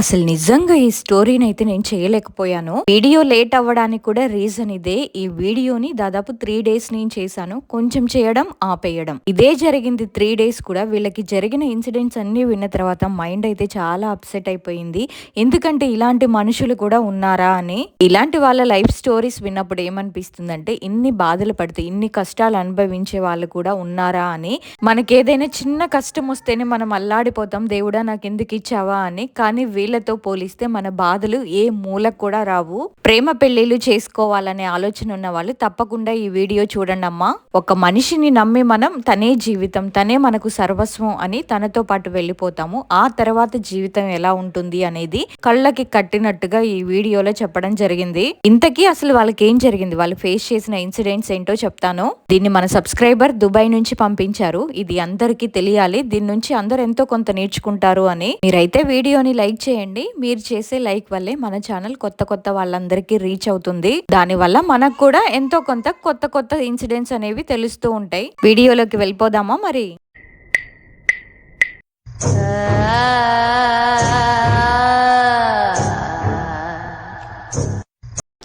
అసలు నిజంగా ఈ స్టోరీని అయితే నేను చేయలేకపోయాను. వీడియో లేట్ అవ్వడానికి కూడా రీజన్ ఇదే. ఈ వీడియోని దాదాపు 3 డేస్ నేను చేశాను. కొంచెం చేయడం, ఆపేయడం. ఇదే జరిగింది 3 డేస్ కూడా. వీళ్ళకి జరిగిన ఇన్సిడెంట్స్ అన్నీ విన్న తర్వాత మైండ్ అయితే చాలా అప్సెట్ అయిపోయింది. ఎందుకంటే ఇలాంటి మనుషులు కూడా ఉన్నారా అని. ఇలాంటి వాళ్ళ లైఫ్ స్టోరీస్ విన్నప్పుడు ఏమనిపిస్తుందంటే ఇన్ని బాధలు పడితే, ఇన్ని కష్టాలు అనుభవించే వాళ్ళు కూడా ఉన్నారా అని. మనకేదైనా చిన్న కష్టం వస్తేనే మనం అల్లాడిపోతాం. దేవుడా నాకెందుకు ఇచ్చావా అని. కానీ వీళ్ళతో పోలిస్తే మన బాధలు ఏ మూలకు కూడా రావు. ప్రేమ పెళ్లిళ్ళు చేసుకోవాలనే ఆలోచన ఉన్న వాళ్ళు తప్పకుండా ఈ వీడియో చూడండి అమ్మా. ఒక మనిషిని నమ్మి మనం తనే జీవితం, తనే మనకు సర్వస్వం అని తనతో పాటు వెళ్ళిపోతాము. ఆ తర్వాత జీవితం ఎలా ఉంటుంది అనేది కళ్ళకి కట్టినట్టుగా ఈ వీడియోలో చెప్పడం జరిగింది. ఇంతకీ అసలు వాళ్ళకి ఏం జరిగింది, వాళ్ళు ఫేస్ చేసిన ఇన్సిడెంట్స్ ఏంటో చెప్తాను. దీన్ని మన సబ్స్క్రైబర్ దుబాయ్ నుంచి పంపించారు. ఇది అందరికీ తెలియాలి, దీని నుంచి అందరు ఎంతో కొంత నేర్చుకుంటారు అని. మీరైతే వీడియోని లైక్ చేయండి. మీరు చేసే లైక్ వల్లే మన ఛానల్ కొత్త వాళ్ళందరికీ రీచ్ అవుతుంది. దానివల్ల మనకు కూడా ఎంతో కొంత కొత్త ఇన్సిడెంట్స్ అనేవి తెలుస్తూ ఉంటాయి. వీడియోలోకి వెళ్ళిపోదామా మరి.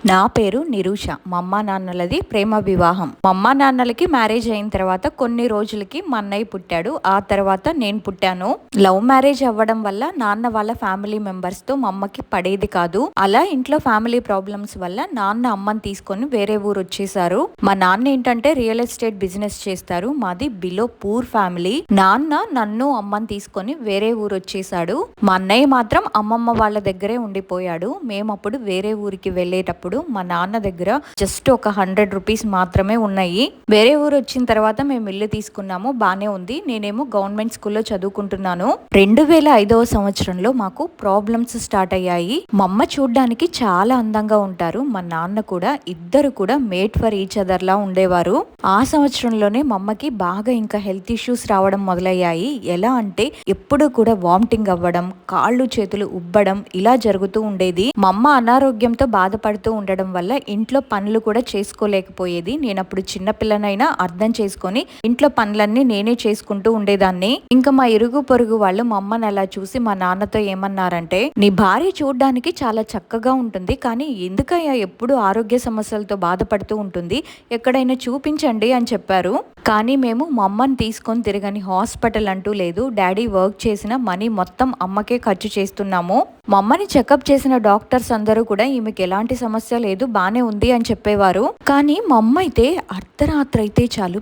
నా పేరు నిరూష. మా అమ్మ నాన్నలది ప్రేమ వివాహం. మా అమ్మ నాన్నలకి మ్యారేజ్ అయిన తర్వాత కొన్ని రోజులకి మా అన్నయ్య పుట్టాడు. ఆ తర్వాత నేను పుట్టాను. లవ్ మ్యారేజ్ అవ్వడం వల్ల నాన్న వాళ్ళ ఫ్యామిలీ మెంబర్స్ తో మా అమ్మకి పడేది కాదు. అలా ఇంట్లో ఫ్యామిలీ ప్రాబ్లమ్స్ వల్ల నాన్న అమ్మని తీసుకొని వేరే ఊరు వచ్చేసారు. మా నాన్న ఏంటంటే రియల్ ఎస్టేట్ బిజినెస్ చేస్తారు. మాది బిలో పూర్ ఫ్యామిలీ. నాన్న నన్ను అమ్మని తీసుకొని వేరే ఊరు వచ్చేసాడు. మా అన్నయ్య మాత్రం అమ్మమ్మ వాళ్ళ దగ్గరే ఉండిపోయాడు. మేము అప్పుడు వేరే ఊరికి వెళ్ళేటప్పుడు మా నాన్న దగ్గర జస్ట్ ఒక 100 రూపీస్ మాత్రమే ఉన్నాయి. వేరే ఊరు వచ్చిన తర్వాత మేము ఇల్లు తీసుకున్నాము, బానే ఉంది. నేనేమో గవర్నమెంట్ స్కూల్లో చదువుకుంటున్నాను. 2005వ సంవత్సరంలో మాకు ప్రాబ్లమ్స్ స్టార్ట్ అయ్యాయి. మా అమ్మ చూడ్డానికి చాలా అందంగా ఉంటారు, మా నాన్న కూడా. ఇద్దరు కూడా మేట్ ఫర్ ఈచ్ అదర్ లా ఉండేవారు. ఆ సంవత్సరంలోనే మా అమ్మకి బాగా ఇంకా హెల్త్ ఇష్యూస్ రావడం మొదలయ్యాయి. ఎలా అంటే ఎప్పుడు కూడా వామిటింగ్ అవ్వడం, కాళ్ళు చేతులు ఉబ్బడం ఇలా జరుగుతూ ఉండేది. మా అమ్మ అనారోగ్యంతో బాధపడుతూ ఉండడం వల్ల ఇంట్లో పనులు కూడా చేసుకోలేకపోయేది. నేను అప్పుడు చిన్నపిల్లనైనా అర్థం చేసుకొని ఇంట్లో పనులన్నీ నేనే చేసుకుంటూ ఉండేదాన్ని. ఇంకా మా ఇరుగు పొరుగు వాళ్ళు మా అమ్మని అలా చూసి మా నాన్నతో ఏమన్నారంటే, నీ భార్య చూడడానికి చాలా చక్కగా ఉంటుంది, కానీ ఎందుకయ్యా ఎప్పుడు ఆరోగ్య సమస్యలతో బాధపడుతూ ఉంటుంది, ఎక్కడైనా చూపించండి అని చెప్పారు. కానీ మేము మా అమ్మని తీసుకొని తిరగని హాస్పిటల్ అంటూ లేదు. డాడీ వర్క్ చేసిన మనీ మొత్తం అమ్మకే ఖర్చు చేస్తున్నాము. మా అమ్మని చెకప్ చేసిన డాక్టర్స్ అందరూ కూడా ఈమెకి ఎలాంటి సమస్య లేదు, బానే ఉంది అని చెప్పేవారు. కానీ మా అమ్మ అయితే అర్ధరాత్రి అయితే చాలు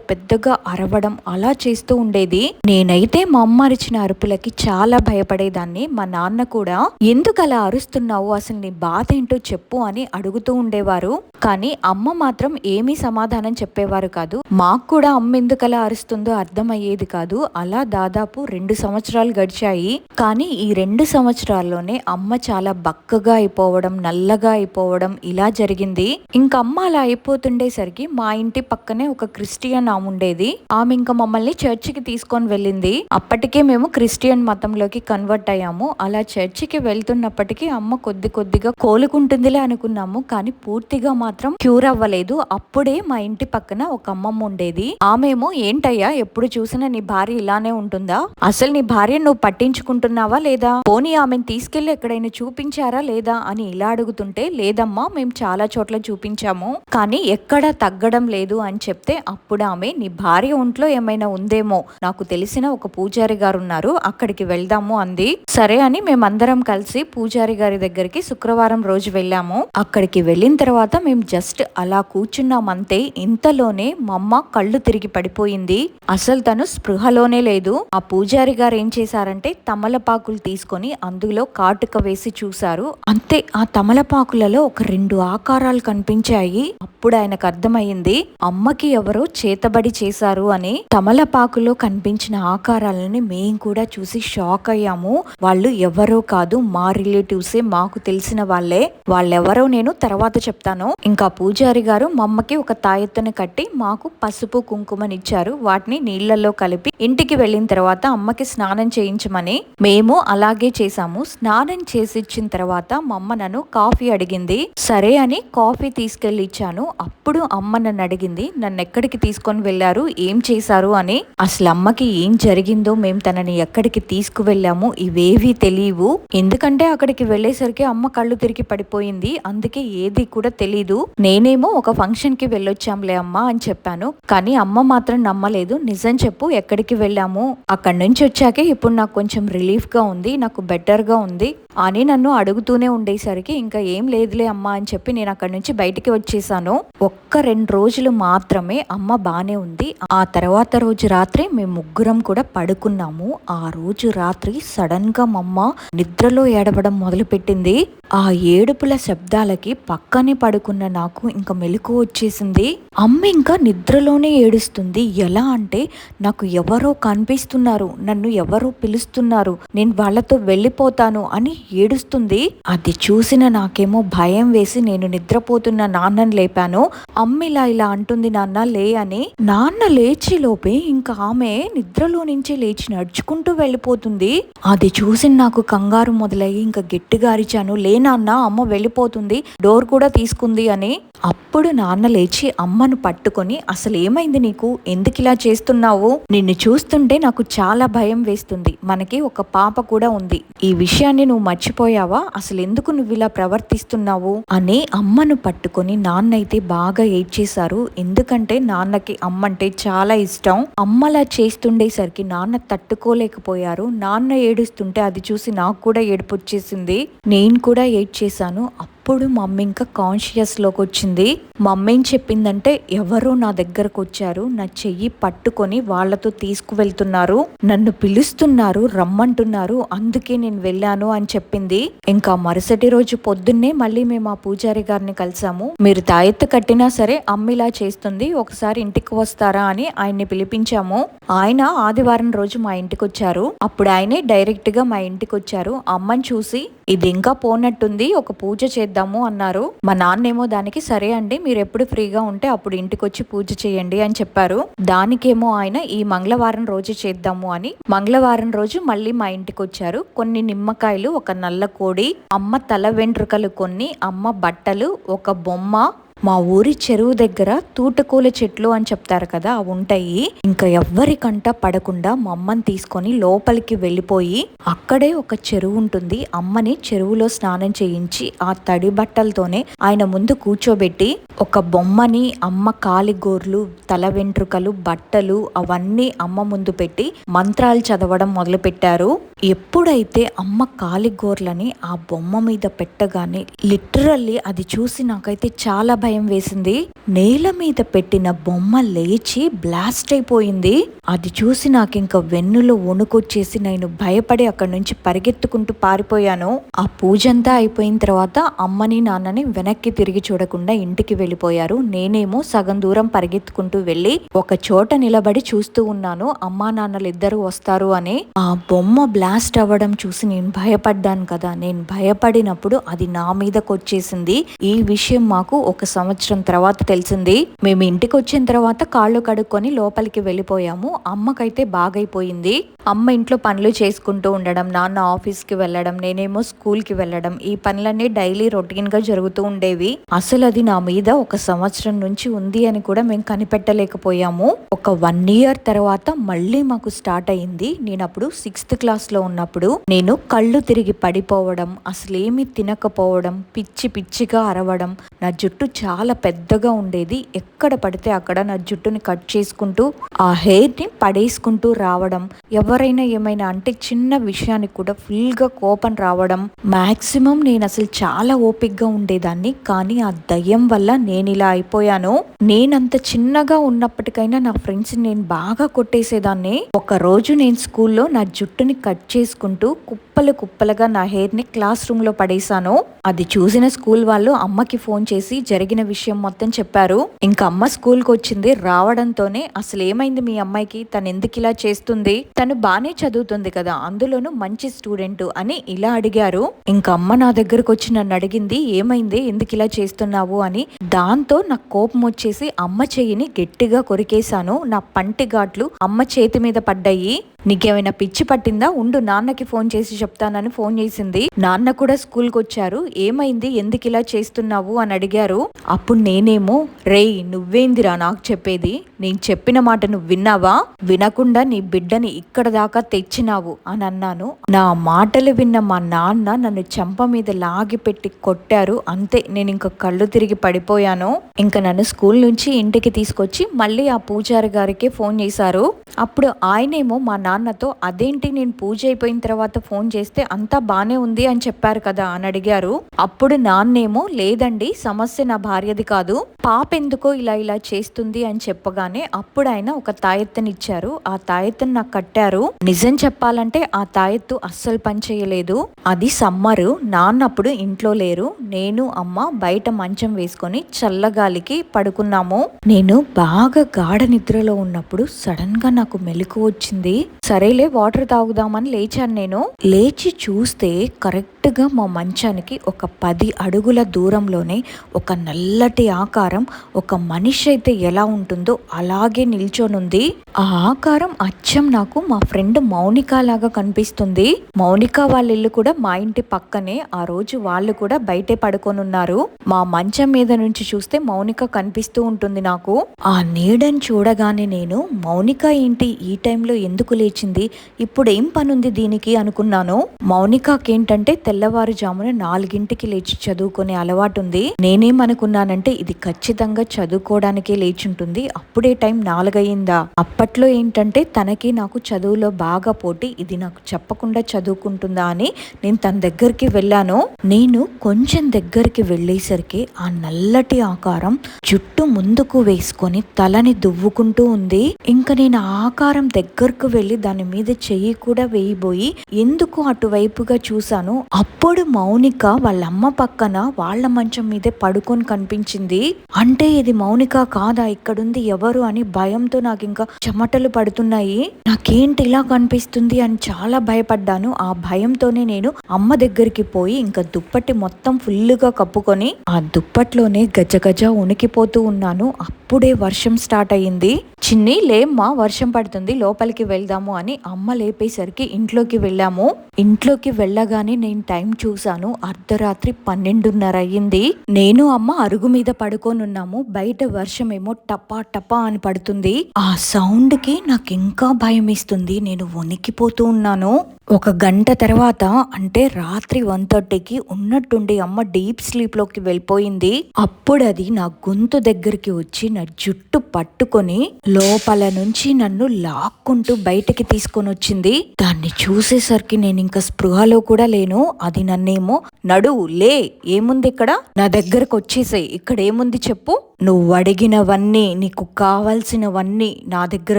పెద్దగా అరవడం అలా చేస్తూ ఉండేది. నేనైతే మా అమ్మ అరిచిన అరుపులకి చాలా భయపడేదాన్ని. మా నాన్న కూడా ఎందుకు అలా అరుస్తున్నావు, అసలు నీ బాధ ఏంటో చెప్పు అని అడుగుతూ ఉండేవారు. కానీ అమ్మ మాత్రం ఏమీ సమాధానం చెప్పేవారు కాదు. మాకు కూడా అమ్మ ఎందుకు అలా అరుస్తుందో అర్థమయ్యేది కాదు. అలా దాదాపు 2 సంవత్సరాలు గడిచాయి. కానీ ఈ 2 సంవత్సరాల్లోనే అమ్మ చాలా బక్కగా అయిపోవడం, నల్లగా అయిపోవడం ఇలా జరిగింది. ఇంకా అమ్మ అలా అయిపోతుండేసరికి మా ఇంటి పక్కనే ఒక క్రిస్టియన్ ఆమె ఉండేది. ఆమె ఇంకా మమ్మల్ని చర్చికి తీసుకొని వెళ్ళింది. అప్పటికే మేము క్రిస్టియన్ మతంలోకి కన్వర్ట్ అయ్యాము. అలా చర్చికి వెళ్తున్నప్పటికీ అమ్మ కొద్దిగా కోలుకుంటుందిలే అనుకున్నాము, కానీ పూర్తిగా మాత్రం క్యూర్ అవ్వలేదు. అప్పుడే మా ఇంటి పక్కన ఒక అమ్మమ్మ ఉండేది. ఆమెమో, ఏంటయ్యా ఎప్పుడు చూసినా నీ భార్య ఇలానే ఉంటుందా, అసలు నీ భార్య నువ్వు పట్టించుకుంటున్నావా లేదా, పోనీ ఆమెను తీసుకెళ్లి ఎక్కడైనా చూపించారా లేదా అని ఇలా అడుగుతుంటే, లేదమ్మా మేము చాలా చోట్ల చూపించాము కానీ ఎక్కడా తగ్గడం లేదు అని చెప్తే, అప్పుడు ఆమె, నీ భార్య ఒంట్లో ఏమైనా ఉందేమో, నాకు తెలిసిన ఒక పూజారి గారు ఉన్నారు, అక్కడికి వెళ్దాము అంది. సరే అని మేమందరం కలిసి పూజారి గారి దగ్గరికి శుక్రవారం రోజు వెళ్ళాము. అక్కడికి వెళ్ళిన తర్వాత మేము జస్ట్ అలా కూర్చున్నామంతే. ఇంతలోనే మా అమ్మ కళ్ళు తిరిగి పడిపోయింది. అసలు తను స్పృహలోనే లేదు. ఆ పూజారి గారు ఏం చేశారంటే తమలపాకులు తీసుకొని అందులో కాటుక వేసి చూశారు. అంతే, ఆ తమలపాకులలో ఒక 2 ఆకారాలు కనిపించాయి. అప్పుడు ఆయనకు అర్థమైంది అమ్మకి ఎవరో చేతబడి చేశారు అని. తమలపాకులో కనిపించిన ఆకారాలని మేం కూడా చూసి షాక్ అయ్యాము. వాళ్ళు ఎవరో కాదు, మా రిలేటివ్సే, మాకు తెలిసిన వాళ్ళే. వాళ్ళెవరో నేను తర్వాత చెప్తాను. ఇంకా పూజారి గారు మా అమ్మకి ఒక తాయెత్తుని కట్టి మాకు పసుపు కుంకుమనిచ్చారు. వాటిని నీళ్లలో కలిపి ఇంటికి వెళ్ళిన తర్వాత అమ్మకి స్నానం చేయించమని మేము అలాగే చేసాము. స్నానం చేసిచ్చిన తర్వాత మా అమ్మ నన్ను కాఫీ అడిగింది. సరే అని కాఫీ తీసుకెళ్లి ఇచ్చాను. అప్పుడు అమ్మ నన్ను అడిగింది, నన్ను ఎక్కడికి తీసుకొని వెళ్లారు, ఏం చేశారు అని. అసలు అమ్మకి ఏం జరిగిందో, మేము తనని ఎక్కడికి తీసుకువెళ్ళాము ఇవేవి తెలియవు. ఎందుకంటే అక్కడికి వెళ్ళేసరికి అమ్మ కళ్ళు తిరిగి పడిపోయింది. అందుకే ఏది కూడా తెలీదు. నేనేమో ఒక ఫంక్షన్ కి వెళ్ళొచ్చాంలే అమ్మ అని చెప్పాను. కానీ అమ్మ మాత్రం నమ్మలేదు. నిజం చెప్పు, ఎక్కడికి వెళ్ళాము, అక్కడి నుంచి వచ్చాకే ఇప్పుడు నాకు కొంచెం రిలీఫ్ గా ఉంది, నాకు బెటర్ గా ఉంది అని నన్ను అడుగుతూనే ఉండేసరికి ఇంకా ఏం లేదులే అమ్మ అని చెప్పి నేను అక్కడి నుంచి బయటికి వచ్చేసాను. ఒక్క 2 రోజులు మాత్రమే అమ్మ బానే ఉంది. ఆ తర్వాత రోజు రాత్రి మేము ముగ్గురం కూడా పడుకున్నాము. ఆ రోజు రాత్రి సడన్ గా మా అమ్మ నిద్రలో ఏడవడం మొదలు పెట్టింది. ఆ ఏడుపుల శబ్దాలకి పక్కనే పడుకున్న నాకు ఇంకా మెలకు వచ్చేసింది. అమ్మ ఇంకా నిద్రలోనే ఏడుస్తుంది. ఎలా అంటే నాకు ఎవరో కనిపిస్తున్నారు, నన్ను ఎవరో పిలుస్తున్నారు, నేను వాళ్ళతో వెళ్ళిపోతాను అని ఏడుస్తుంది. అది చూసిన నాకేమో భయం వేసి నేను నిద్రపోతున్న నాన్నని లేపాను. అమ్మ ఇలా అంటుంది, నాన్న లే అని. నాన్న లేచి లోపే ఇంకా ఆమె నిద్రలో నుంచి లేచి నడుచుకుంటూ వెళ్ళిపోతుంది. అది చూసి నాకు కంగారు మొదలయ్యి ఇంకా గట్టిగా అరిచాను, లే నాన్న, అమ్మ వెళ్ళిపోతుంది, డోర్ కూడా తీసుకుంది అని. అప్పుడు నాన్న లేచి అమ్మను పట్టుకొని, అసలు ఏమైంది నీకు, ఎందుకు ఇలా చేస్తున్నావు, నిన్ను చూస్తుంటే నాకు చాలా భయం వేస్తుంది, మనకి ఒక పాప కూడా ఉంది, ఈ విషయాన్ని నువ్వు మర్చిపోయావా, అసలు ఎందుకు నువ్వు ఇలా ప్రవర్తిస్తున్నావు అని అమ్మను పట్టుకొని నాన్నైతే బాగా ఏడ్చేశారు. ఎందుకంటే నాన్నకి అమ్మంటే చాలా ఇష్టం. అమ్మలా చేస్తుండేసరికి నాన్న తట్టుకోలేకపోయారు. నాన్న ఏడుస్తుంటే అది చూసి నాకు కూడా ఏడుపు వచ్చేసింది. నేను కూడా ఏడ్చేశాను. అప్పుడు మమ్మీ ఇంకా కాన్షియస్లోకి వచ్చింది. మమ్మీ ఏం చెప్పిందంటే, ఎవరో నా దగ్గరకు వచ్చారు, నా చెయ్యి పట్టుకొని వాళ్ళతో తీసుకువెళ్తున్నారు, నన్ను పిలుస్తున్నారు, రమ్మంటున్నారు, అందుకే నేను వెళ్ళాను అని చెప్పింది. ఇంకా మరుసటి రోజు పొద్దున్నే మళ్ళీ మేము ఆ పూజారి గారిని కలిసాము. మీరు తాయెత్తు కట్టినా సరే అమ్మ ఇలా చేస్తుంది, ఒకసారి ఇంటికి వస్తారా అని ఆయన్ని పిలిపించాము. ఆయన ఆదివారం రోజు మా ఇంటికి వచ్చారు. అప్పుడు ఆయనే డైరెక్ట్ గా మా ఇంటికి వచ్చారు. అమ్మని చూసి, ఇది ఇంకా పోనట్టుంది, ఒక పూజ చేద్దాము అన్నారు. మా నాన్నేమో దానికి సరే అండి, మీరు ఎప్పుడు ఫ్రీగా ఉంటే అప్పుడు ఇంటికి వచ్చి పూజ చేయండి అని చెప్పారు. దానికేమో ఆయన ఈ మంగళవారం రోజు చేద్దాము అని మంగళవారం రోజు మళ్ళీ మా ఇంటికి వచ్చారు. కొన్ని నిమ్మకాయలు, ఒక నల్ల కోడి, అమ్మ తల వెంట్రుకలు కొన్ని, అమ్మ బట్టలు, ఒక బొమ్మ, మా ఊరి చెరువు దగ్గర తూటకూల చెట్లు అని చెప్తారు కదా, అవి ఉంటాయి. ఇంకా ఎవ్వరికంట పడకుండా మా అమ్మని తీసుకొని లోపలికి వెళ్ళిపోయి అక్కడే ఒక చెరువు ఉంటుంది, అమ్మని చెరువులో స్నానం చేయించి ఆ తడి బట్టలతోనే ఆయన ముందు కూర్చోబెట్టి ఒక బొమ్మని, అమ్మ కాలిగోర్లు, తల వెంట్రుకలు, బట్టలు అవన్నీ అమ్మ ముందు పెట్టి మంత్రాలు చదవడం మొదలు పెట్టారు. ఎప్పుడైతే అమ్మ కాలిగోర్లని ఆ బొమ్మ మీద పెట్టగానే లిటరల్లీ అది చూసి నాకైతే చాలా భయం వేసింది. నేల మీద పెట్టిన బొమ్మ లేచి బ్లాస్ట్ అయిపోయింది. అది చూసి నాకు ఇంకా వెన్నులో వణుకొచ్చేసి నేను భయపడి అక్కడి నుంచి పరిగెత్తుకుంటూ పారిపోయాను. ఆ పూజంతా అయిపోయిన తర్వాత అమ్మని నాన్నని వెనక్కి తిరిగి చూడకుండా ఇంటికి వెళ్ళిపోయారు. నేనేమో సగం దూరం పరిగెత్తుకుంటూ వెళ్ళి ఒక చోట నిలబడి చూస్తూ ఉన్నాను, అమ్మా నాన్నలు ఇద్దరు వస్తారు అని. ఆ బొమ్మ బ్లాస్ట్ అవ్వడం చూసి నేను భయపడ్డాను కదా, నేను భయపడినప్పుడు అది నా మీదకి వచ్చేసింది. ఈ విషయం మాకు ఒక సంవత్సరం తర్వాత తెలిసింది. మేము ఇంటికి వచ్చిన తర్వాత కాళ్ళు కడుక్కొని లోపలికి వెళ్ళిపోయాము. అమ్మకైతే బాగైపోయింది. అమ్మ ఇంట్లో పనులు చేసుకుంటూ ఉండడం, నాన్న ఆఫీస్కి వెళ్ళడం, నేనేమో స్కూల్కి వెళ్ళడం, ఈ పనులన్నీ డైలీ రొటీన్ గా జరుగుతూ ఉండేవి. అసలు అది నా మీద ఒక సంవత్సరం నుంచి ఉంది అని కూడా మేము కనిపెట్టలేకపోయాము. ఒక 1 year తర్వాత మళ్ళీ మాకు స్టార్ట్ అయింది. నేను అప్పుడు 6th క్లాస్లో ఉన్నప్పుడు నేను కళ్ళు తిరిగి పడిపోవడం, అసలేమి తినకపోవడం, పిచ్చి పిచ్చిగా అరవడం, నా జుట్టు చాలా పెద్దగా ఉండేది. ఎక్కడ పడితే అక్కడ నా జుట్టుని కట్ చేసుకుంటూ ఆ హెయిర్ ని పడేసుకుంటూ రావడం, ఎవరైనా ఏమైనా అంటే చిన్న విషయానికి కూడా ఫుల్ గా కోపం రావడం. మాక్సిమం నేను అసలు చాలా ఓపిక్గా ఉండేదాన్ని, కానీ ఆ దయ్యం వల్ల నేను ఇలా అయిపోయాను. నేనంత చిన్నగా ఉన్నప్పటికైనా నా ఫ్రెండ్స్ నేను బాగా కొట్టేసేదాన్ని. ఒక రోజు నేను స్కూల్లో నా జుట్టుని కట్ చేసుకుంటూ కుప్పలు కుప్పలుగా నా హెయిర్ ని క్లాస్ రూమ్ లో పడేశాను. అది చూసిన స్కూల్ వాళ్ళు అమ్మకి ఫోన్ చేసి జరిగిన జరిగిన విషయం మొత్తం చెప్పారు. ఇంకా అమ్మ స్కూల్కి వచ్చింది. రావడంతోనే అసలు ఏమైంది మీ అమ్మాయికి, తను ఎందుకు ఇలా చేస్తుంది, తను బానే చదువుతుంది కదా, అందులోనూ మంచి స్టూడెంట్ అని ఇలా అడిగారు. ఇంకా అమ్మ నా దగ్గరకు వచ్చి నన్ను అడిగింది, ఏమైంది, ఎందుకు ఇలా చేస్తున్నావు అని. దాంతో నాకు కోపం వచ్చేసి అమ్మ చెయ్యిని గట్టిగా కొరికేశాను. నా పంటి ఘాట్లు అమ్మ చేతి మీద పడ్డాయి. నీకేమైనా పిచ్చి పట్టిందా, ఉండు నాన్నకి ఫోన్ చేసి చెప్తానని ఫోన్ చేసింది. నాన్న కూడా స్కూల్కి వచ్చారు. ఏమైంది, ఎందుకు ఇలా చేస్తున్నావు అని అడిగారు. అప్పుడు నేనేమో, రేయ్ నువ్వేందిరా నాకు చెప్పేది, నేను చెప్పిన మాట నువ్వు విన్నావా, వినకుండా నీ బిడ్డని ఇక్కడ దాకా తెచ్చినావు అని అన్నాను. నా మాటలు విన్న మా నాన్న నన్ను చెంప మీద లాగి పెట్టి కొట్టారు. అంతే, నేను ఇంకా కళ్ళు తిరిగి పడిపోయాను. ఇంకా నన్ను స్కూల్ నుంచి ఇంటికి తీసుకొచ్చి మళ్ళీ ఆ పూజారి గారికి ఫోన్ చేశారు. అప్పుడు ఆయనేమో మా నాన్నతో, అదేంటి నేను పూజ అయిపోయిన తర్వాత ఫోన్ చేస్తే అంతా బానే ఉంది అని చెప్పారు కదా అని అడిగారు. అప్పుడు నాన్నేమో, లేదండి సమస్య నా భార్యది కాదు, పాప ఎందుకో ఇలా ఇలా చేస్తుంది అని చెప్పగానే అప్పుడు ఆయన ఒక తాయెత్తునిచ్చారు. ఆ తాయెత్తుని నాకు కట్టారు. నిజం చెప్పాలంటే ఆ తాయెత్తు అస్సలు పని చేయలేదు. అది సమ్మరు, నాన్నప్పుడు ఇంట్లో లేరు. నేను అమ్మ బయట మంచం వేసుకొని చల్లగాలికి పడుకున్నాము. నేను బాగా గాఢ నిద్రలో ఉన్నప్పుడు సడన్ గా నాకు మెలకు వచ్చింది. సరేలే వాటర్ తాగుదామని లేచాను. నేను లేచి చూస్తే కరెక్ట్ గా మా మంచానికి ఒక 10 అడుగుల దూరంలోనే ఒక నల్లటి ఆకారం, ఒక మనిషి అయితే ఎలా ఉంటుందో అలాగే నిల్చొనుంది. ఆ ఆకారం అచ్చం నాకు మా ఫ్రెండ్ మౌనిక లాగా కనిపిస్తుంది. మౌనిక వాళ్ళ ఇల్లు కూడా మా ఇంటి పక్కనే. ఆ రోజు వాళ్ళు కూడా బయటే పడుకొని ఉన్నారు. మా మంచం మీద నుంచి చూస్తే మౌనిక కనిపిస్తూ ఉంటుంది నాకు. ఆ నీడని చూడగానే నేను, మౌనిక ఏంటి ఈ టైంలో ఎందుకు లేచింది, ఇప్పుడు ఏం పనుంది దీనికి అనుకున్నాను. మౌనికకేంటంటే తెల్లవారుజామున 4ంటికి లేచి చదువుకునే అలవాటు ఉంది. నేనేమనుకున్నానంటే ఇది ఖచ్చితంగా చదువుకోవడానికే లేచుంటుంది. అప్పుడే టైం 4 అయిందా. అప్పట్లో ఏంటంటే తనకి నాకు చదువులో బాగా పోటీ, ఇది నాకు చెప్పకుండా చదువుకుంటుందా అని నేను తన దగ్గరికి వెళ్ళాను. నేను కొంచెం దగ్గరికి వెళ్ళేసరికి ఆ నల్లటి ఆకారం జుట్టు ముందుకు వేసుకొని తలని దువ్వుకుంటూ ఉంది. ఇంకా నేను ఆ ఆకారం దగ్గరకు వెళ్ళి దాని మీద చెయ్యి కూడా వేయబోయి ఎందుకు అటువైపుగా చూశాను. అప్పుడు మౌనిక వాళ్ళ అమ్మ పక్కన వాళ్ళ మంచం మీదే పడుకొని కనిపించింది. అంటే ఇది మౌనిక కాదా, ఇక్కడుంది ఎవరు అని భయంతో నాకు ఇంకా చెమటలు పడుతున్నాయి. నాకేంటి ఇలా కనిపిస్తుంది అని చాలా భయపడ్డాను. ఆ భయంతోనే నేను అమ్మ దగ్గరికి పోయి ఇంకా దుప్పటి మొత్తం ఫుల్లుగా కప్పుకొని ఆ దుప్పట్లోనే గజగజ ఉనికిపోతూ ఉన్నాను. అప్పుడే వర్షం స్టార్ట్ అయ్యింది. చిన్ని లేమ్మా, వర్షం పడుతుంది లోపలికి వెళ్దాము అని అమ్మ లేపేసరికి ఇంట్లోకి వెళ్ళాము. ఇంట్లోకి వెళ్ళగానే నేను టైం చూసాను, అర్ధరాత్రి 12:30 అయ్యింది. నేను అమ్మ అరుగు మీద పడుకొని ఉన్నాము. బయట వర్షం ఏమో టపా టపా అని పడుతుంది. ఆ సౌండ్ కి నాకు ఇంకా భయం ఇస్తుంది. నేను వణికిపోతూ ఉన్నాను. ఒక గంట తర్వాత అంటే రాత్రి 1:30కి ఉన్నట్టుండి అమ్మ డీప్ స్లీప్ లోకి వెళ్ళిపోయింది. అప్పుడు అది నా గొంతు దగ్గరికి వచ్చి నా జుట్టు పట్టుకొని లోపల నుంచి నన్ను లాక్కుంటూ బయటకి తీసుకొని వచ్చింది. దాన్ని చూసేసరికి నేను ఇంకా స్పృహలో కూడా లేను. అది నన్నేమో, నడువు లే, ఏముంది ఇక్కడ, నా దగ్గరకు వచ్చేసాయి, ఇక్కడ ఏముంది చెప్పు, నువ్వు అడిగినవన్నీ, నీకు కావాల్సినవన్నీ నా దగ్గర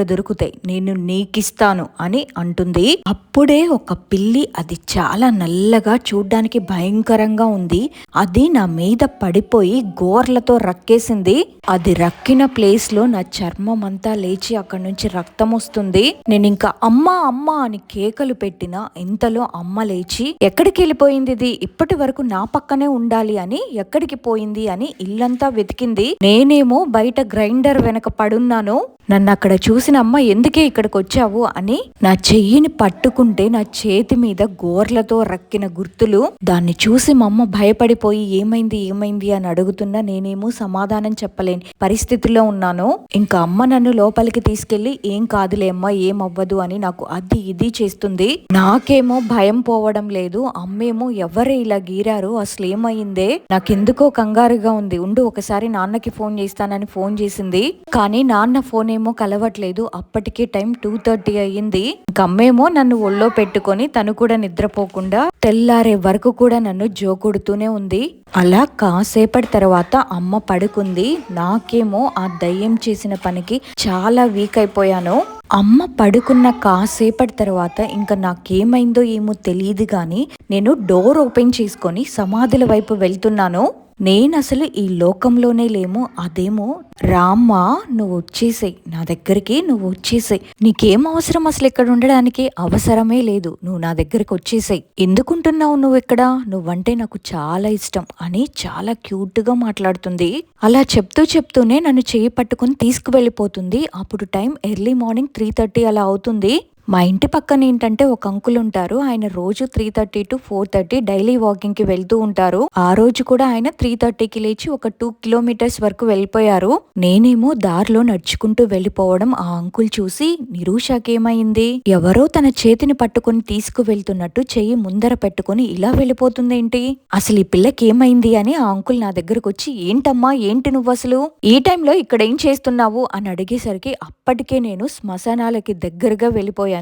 దొరుకుతాయి, నేను నీకిస్తాను అని అంటుంది. అప్పుడే ఒక పిల్లి, అది చాలా నల్లగా చూడ్డానికి భయంకరంగా ఉంది, అది నా మీద పడిపోయి గోర్లతో రక్కేసింది. అది రక్కిన ప్లేస్ లో నా చర్మం అంతా లేచి అక్కడి నుంచి రక్తం వస్తుంది. నేను ఇంకా అమ్మా అమ్మా అని కేకలు పెట్టినా ఇంతలో అమ్మ లేచి, ఎక్కడికి వెళ్ళిపోయింది ఇది, ఇప్పటి వరకు నా పక్కనే ఉండాలి అని ఎక్కడికి పోయింది అని ఇల్లంతా వెతికింది. నేనేమో బయట గ్రైండర్ వెనక పడున్నాను. నన్ను అక్కడ చూసిన అమ్మ, ఎందుకే ఇక్కడికి వచ్చావు అని నా చెయ్యిని పట్టుకుంటే నా చేతి మీద గోర్లతో రక్కిన గుర్తులు. దాన్ని చూసి మా అమ్మ భయపడిపోయి ఏమైంది ఏమైంది అని అడుగుతున్నా నేనేమో సమాధానం చెప్పలేని పరిస్థితిలో ఉన్నాను. ఇంకా అమ్మ నన్ను లోపలికి తీసుకెళ్లి, ఏం కాదులే అమ్మ, ఏం అవ్వదు అని నాకు అది ఇది చేస్తుంది. నాకేమో భయం పోవడం లేదు. అమ్మేమో, ఎవరే ఇలా గీరారు, అసలు ఏమైందే, నాకెందుకో కంగారుగా ఉంది, ఉండు ఒకసారి నాన్నకి ఫోన్ చేస్తానని ఫోన్ చేసింది. కానీ నాన్న ఫోన్ ఏమో కలవట్లేదు. అప్పటికే టైం 2:30 అయ్యింది. అమ్మేమో నన్ను ఒళ్ళో పెట్టుకొని తను కూడా నిద్రపోకుండా తెల్లారే వరకు కూడా నన్ను జోకొడుతూనే ఉంది. అలా కాసేపటి తర్వాత అమ్మ పడుకుంది. నాకేమో ఆ దయ్యం చేసిన పనికి చాలా వీక్ అయిపోయాను. అమ్మ పడుకున్న కాసేపటి తర్వాత ఇంకా నాకేమైందో ఏమో తెలియదు కానీ నేను డోర్ ఓపెన్ చేసుకొని సమాధుల వైపు వెళ్తున్నాను. నేనసలు ఈ లోకంలోనే లేము. అదేమో రామ్మా నువ్వు వచ్చేసేయ్, నా దగ్గరికి నువ్వు వచ్చేసేయ్, నీకేం అవసరం అసలు ఇక్కడ ఉండడానికి, అవసరమే లేదు, నువ్వు నా దగ్గరికి వచ్చేసేయ్, ఎందుకుంటున్నావు నువ్వు ఇక్కడ, నువ్వంటే నాకు చాలా ఇష్టం అని చాలా క్యూట్ గా మాట్లాడుతుంది. అలా చెప్తూనే నన్ను చేయి పట్టుకుని తీసుకువెళ్ళిపోతుంది. అప్పుడు టైం ఎర్లీ మార్నింగ్ 3:30 అలా అవుతుంది. మా ఇంటి పక్కన ఏంటంటే ఒక అంకుల్ ఉంటారు. ఆయన రోజు 3:30 to 4:30 డైలీ వాకింగ్ కి వెళ్తూ ఉంటారు. ఆ రోజు కూడా ఆయన 3:30కి లేచి ఒక 2 కిలోమీటర్స్ వరకు వెళ్ళిపోయారు. నేనేమో దారిలో నడుచుకుంటూ వెళ్ళిపోవడం ఆ అంకుల్ చూసి నిరూషకేమైంది, ఎవరో తన చేతిని పట్టుకుని తీసుకువెళ్తున్నట్టు చెయ్యి ముందర పెట్టుకుని ఇలా వెళ్ళిపోతుందేంటి, అసలు ఈ పిల్లకి ఏమైంది అని ఆ అంకుల్ నా దగ్గరకు వచ్చి, ఏంటమ్మా ఏంటి నువ్వు అసలు ఈ టైంలో ఇక్కడ ఏం చేస్తున్నావు అని అడిగేసరికి అప్పటికే నేను శ్మశానాలకి దగ్గరగా వెళ్ళిపోయాను.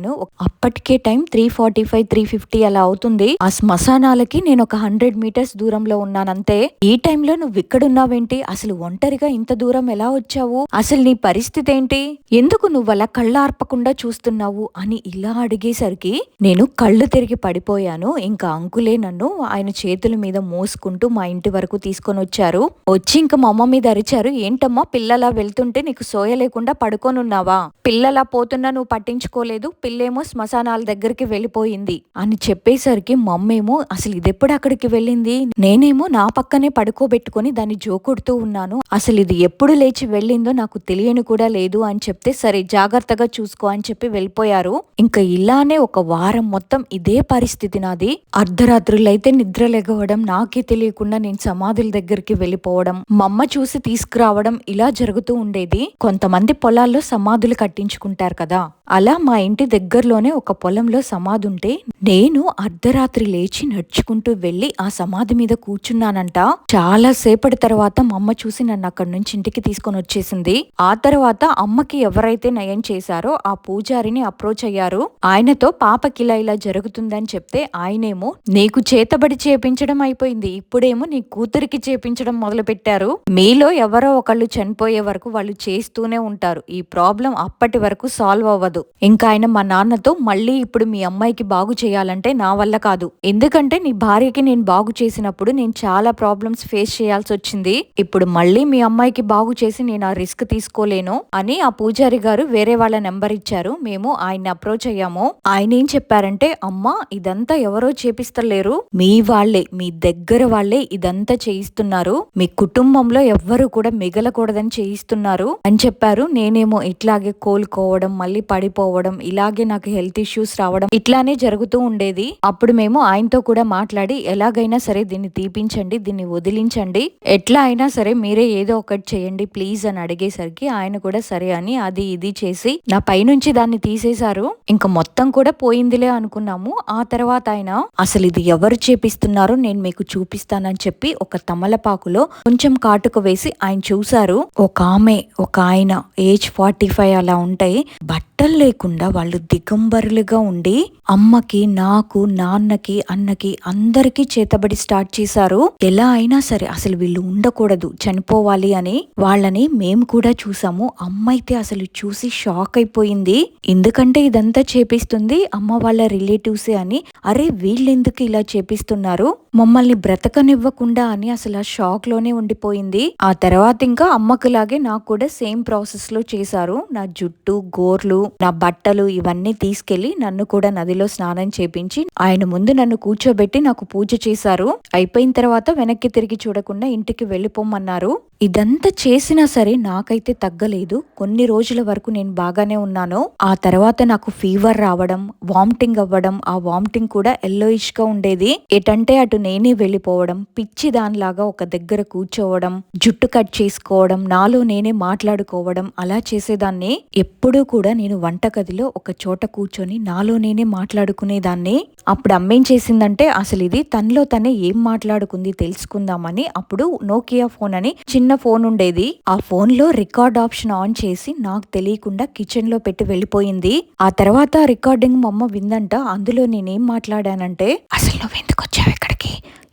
అప్పటికే టైం 3:45 3:50 అలా అవుతుంది. ఆ శ్మశానాలకి నేను ఒక 100 మీటర్స్ దూరంలో ఉన్నానంతే. ఈ టైంలో నువ్వు ఇక్కడున్నావేంటి, అసలు ఒంటరిగా ఇంత దూరం ఎలా వచ్చావు, అసలు నీ పరిస్థితి ఏంటి, ఎందుకు నువ్వు అలా కళ్ళార్పకుండా చూస్తున్నావు అని ఇలా అడిగేసరికి నేను కళ్ళు తిరిగి పడిపోయాను. ఇంకా అంకులే నన్ను ఆయన చేతుల మీద మోసుకుంటూ మా ఇంటి వరకు తీసుకొని వచ్చారు. వచ్చి ఇంకా మా అమ్మ మీద అరిచారు, ఏంటమ్మా పిల్లలా వెళ్తుంటే నీకు సోయ లేకుండా పడుకోనున్నావా, పిల్లలా పోతున్నా నువ్వు పట్టించుకోలేదు, పిల్లేమో శ్మశానాల దగ్గరికి వెళ్ళిపోయింది అని చెప్పేసరికి మమ్మేమో అసలు ఇదెప్పుడు అక్కడికి వెళ్ళింది, నేనేమో నా పక్కనే పడుకోబెట్టుకుని దాన్ని జోకొడుతూ ఉన్నాను, అసలు ఇది ఎప్పుడు లేచి వెళ్ళిందో నాకు తెలియని కూడా లేదు అని చెప్తే సరే జాగ్రత్తగా చూసుకో అని చెప్పి వెళ్ళిపోయారు. ఇంకా ఇలానే ఒక వారం మొత్తం ఇదే పరిస్థితి నాది. అర్ధరాత్రులైతే నిద్ర లెగవడం, నాకే తెలియకుండా నేను సమాధుల దగ్గరికి వెళ్ళిపోవడం, మా అమ్మ చూసి తీసుకురావడం ఇలా జరుగుతూ ఉండేది. కొంతమంది పొలాల్లో సమాధులు కట్టించుకుంటారు కదా, అలా మా ఇంటి దగ్గరలోనే ఒక పొలంలో సమాధి ఉంటే నేను అర్ధరాత్రి లేచి నడుచుకుంటూ వెళ్లి ఆ సమాధి మీద కూర్చున్నానంట. చాలా సేపటి తర్వాత మా అమ్మ చూసి నన్ను అక్కడి నుంచి ఇంటికి తీసుకొని వచ్చేసింది. ఆ తర్వాత అమ్మకి ఎవరైతే నయం చేశారో ఆ పూజారిని అప్రోచ్ అయ్యారు. ఆయనతో పాపకి ఇలా జరుగుతుందని చెప్తే ఆయనేమో నీకు చేతబడి చేపించడం అయిపోయింది, ఇప్పుడేమో నీ కూతురికి చేపించడం మొదలు పెట్టారు, మీలో ఎవరో ఒకళ్ళు చనిపోయే వరకు వాళ్ళు చేస్తూనే ఉంటారు, ఈ ప్రాబ్లం అప్పటి వరకు సాల్వ్ అవ్వదు. ఇంకా ఆయన మా నాన్నతో మళ్ళీ ఇప్పుడు మీ అమ్మాయికి బాగు చేయాలంటే నా వల్ల కాదు, ఎందుకంటే నీ భార్యకి నేను బాగు చేసినప్పుడు నేను చాలా ప్రాబ్లమ్స్ ఫేస్ చేయాల్సి వచ్చింది, ఇప్పుడు మళ్ళీ మీ అమ్మాయికి బాగు చేసి నేను ఆ రిస్క్ తీసుకోలేను అని ఆ పూజారి గారు వేరే వాళ్ళ నెంబర్ ఇచ్చారు. మేము ఆయన్ని అప్రోచ్ అయ్యాము. ఆయన ఏం చెప్పారంటే, అమ్మా ఇదంతా ఎవరో చేపిస్తలేరు, మీ వాళ్ళే, మీ దగ్గర వాళ్ళే ఇదంతా చేయిస్తున్నారు, మీ కుటుంబంలో ఎవ్వరు కూడా మిగలకూడదని చేయిస్తున్నారు అని చెప్పారు. నేనేమో ఇట్లాగే కోలుకోవడం, మళ్ళీ పడిపోవడం, ఇలాగే నాకు హెల్త్ ఇష్యూస్ రావడం ఇట్లానే జరుగుతూ ఉండేది. అప్పుడు మేము ఆయనతో కూడా మాట్లాడి ఎలాగైనా సరే దీన్ని తీపించండి, దీన్ని వదిలించండి, ఎట్లా అయినా సరే మీరే ఏదో ఒకటి చేయండి ప్లీజ్ అని అడిగేసరికి ఆయన కూడా సరే అని అది ఇది చేసి నా పైనుంచి దాన్ని తీసేశారు. ఇంకా మొత్తం కూడా పోయిందిలే అనుకున్నాము. ఆ తర్వాత ఆయన అసలు ఇది ఎవరు చేపిస్తున్నారో నేను మీకు చూపిస్తానని చెప్పి ఒక తమలపాకులో కొంచెం కాటుక వేసి ఆయన చూశారు. ఒక ఆమె ఒక ఆయన ఏజ్ 45 అలా ఉంటాయి, బట్టలు లేకుండా వాళ్ళు దిగంబరులుగా ఉండి అమ్మకి, నాకు, నాన్నకి, అన్నకి అందరికీ చేతబడి స్టార్ట్ చేశారు. ఎలా అయినా సరే అసలు వీళ్ళు ఉండకూడదు, చనిపోవాలి అని వాళ్ళని మేము కూడా చూసాము. అమ్మ అయితే అసలు చూసి షాక్ అయిపోయింది, ఎందుకంటే ఇదంతా చేపిస్తుంది అమ్మ వాళ్ళ రిలేటివ్సే అని. అరే వీళ్ళెందుకు ఇలా చేపిస్తున్నారు, మమ్మల్ని బ్రతకనివ్వకుండా అని అసలు ఆ షాక్ లోనే ఉండిపోయింది. ఆ తర్వాత ఇంకా అమ్మకులాగే నాకు కూడా సేమ్ ప్రాసెస్ లో చేశారు. నా జుట్టు, గోర్లు, నా బట్టలు ఇవన్నీ తీసుకెళ్లి నన్ను కూడా నదిలో స్నానం చేపించి ఆయన ముందు నన్ను కూర్చోబెట్టి నాకు పూజ చేశారు. అయిపోయిన తర్వాత వెనక్కి తిరిగి చూడకుండా ఇంటికి వెళ్ళిపోమన్నారు. ఇదంతా చేసినా సరే నాకైతే తగ్గలేదు. కొన్ని రోజుల వరకు నేను బాగానే ఉన్నాను. ఆ తర్వాత నాకు ఫీవర్ రావడం, వామిటింగ్ అవ్వడం, ఆ వామిటింగ్ కూడా ఎల్లోయిష్ గా ఉండేది. ఎటంటే అటు నేనే వెళ్ళిపోవడం, పిచ్చి దానిలాగా ఒక దగ్గర కూర్చోవడం, జుట్టు కట్ చేసుకోవడం, నాలో నేనే మాట్లాడుకోవడం అలా చేసేదాన్ని. ఎప్పుడూ కూడా నేను వంటగదిలో ఒక చోట కూర్చొని నాలో నేనే మాట్లాడుకునేదాన్ని. అప్పుడు అమ్మేం చేసిందంటే అసలు ఇది తనలో తనే ఏం మాట్లాడుకుంది తెలుసుకుందామని అప్పుడు నోకియా ఫోన్ అని చిన్న ఫోన్ ఉండేది. ఆ ఫోన్ లో రికార్డ్ ఆప్షన్ ఆన్ చేసి నాకు తెలియకుండా కిచెన్ లో పెట్టి వెళ్ళిపోయింది. ఆ తర్వాత రికార్డింగ్ మా అమ్మ విందంట. అందులో నేనేం మాట్లాడానంటే, అసలు నువ్వు ఎందుకు వచ్చావు ఇక్కడికి,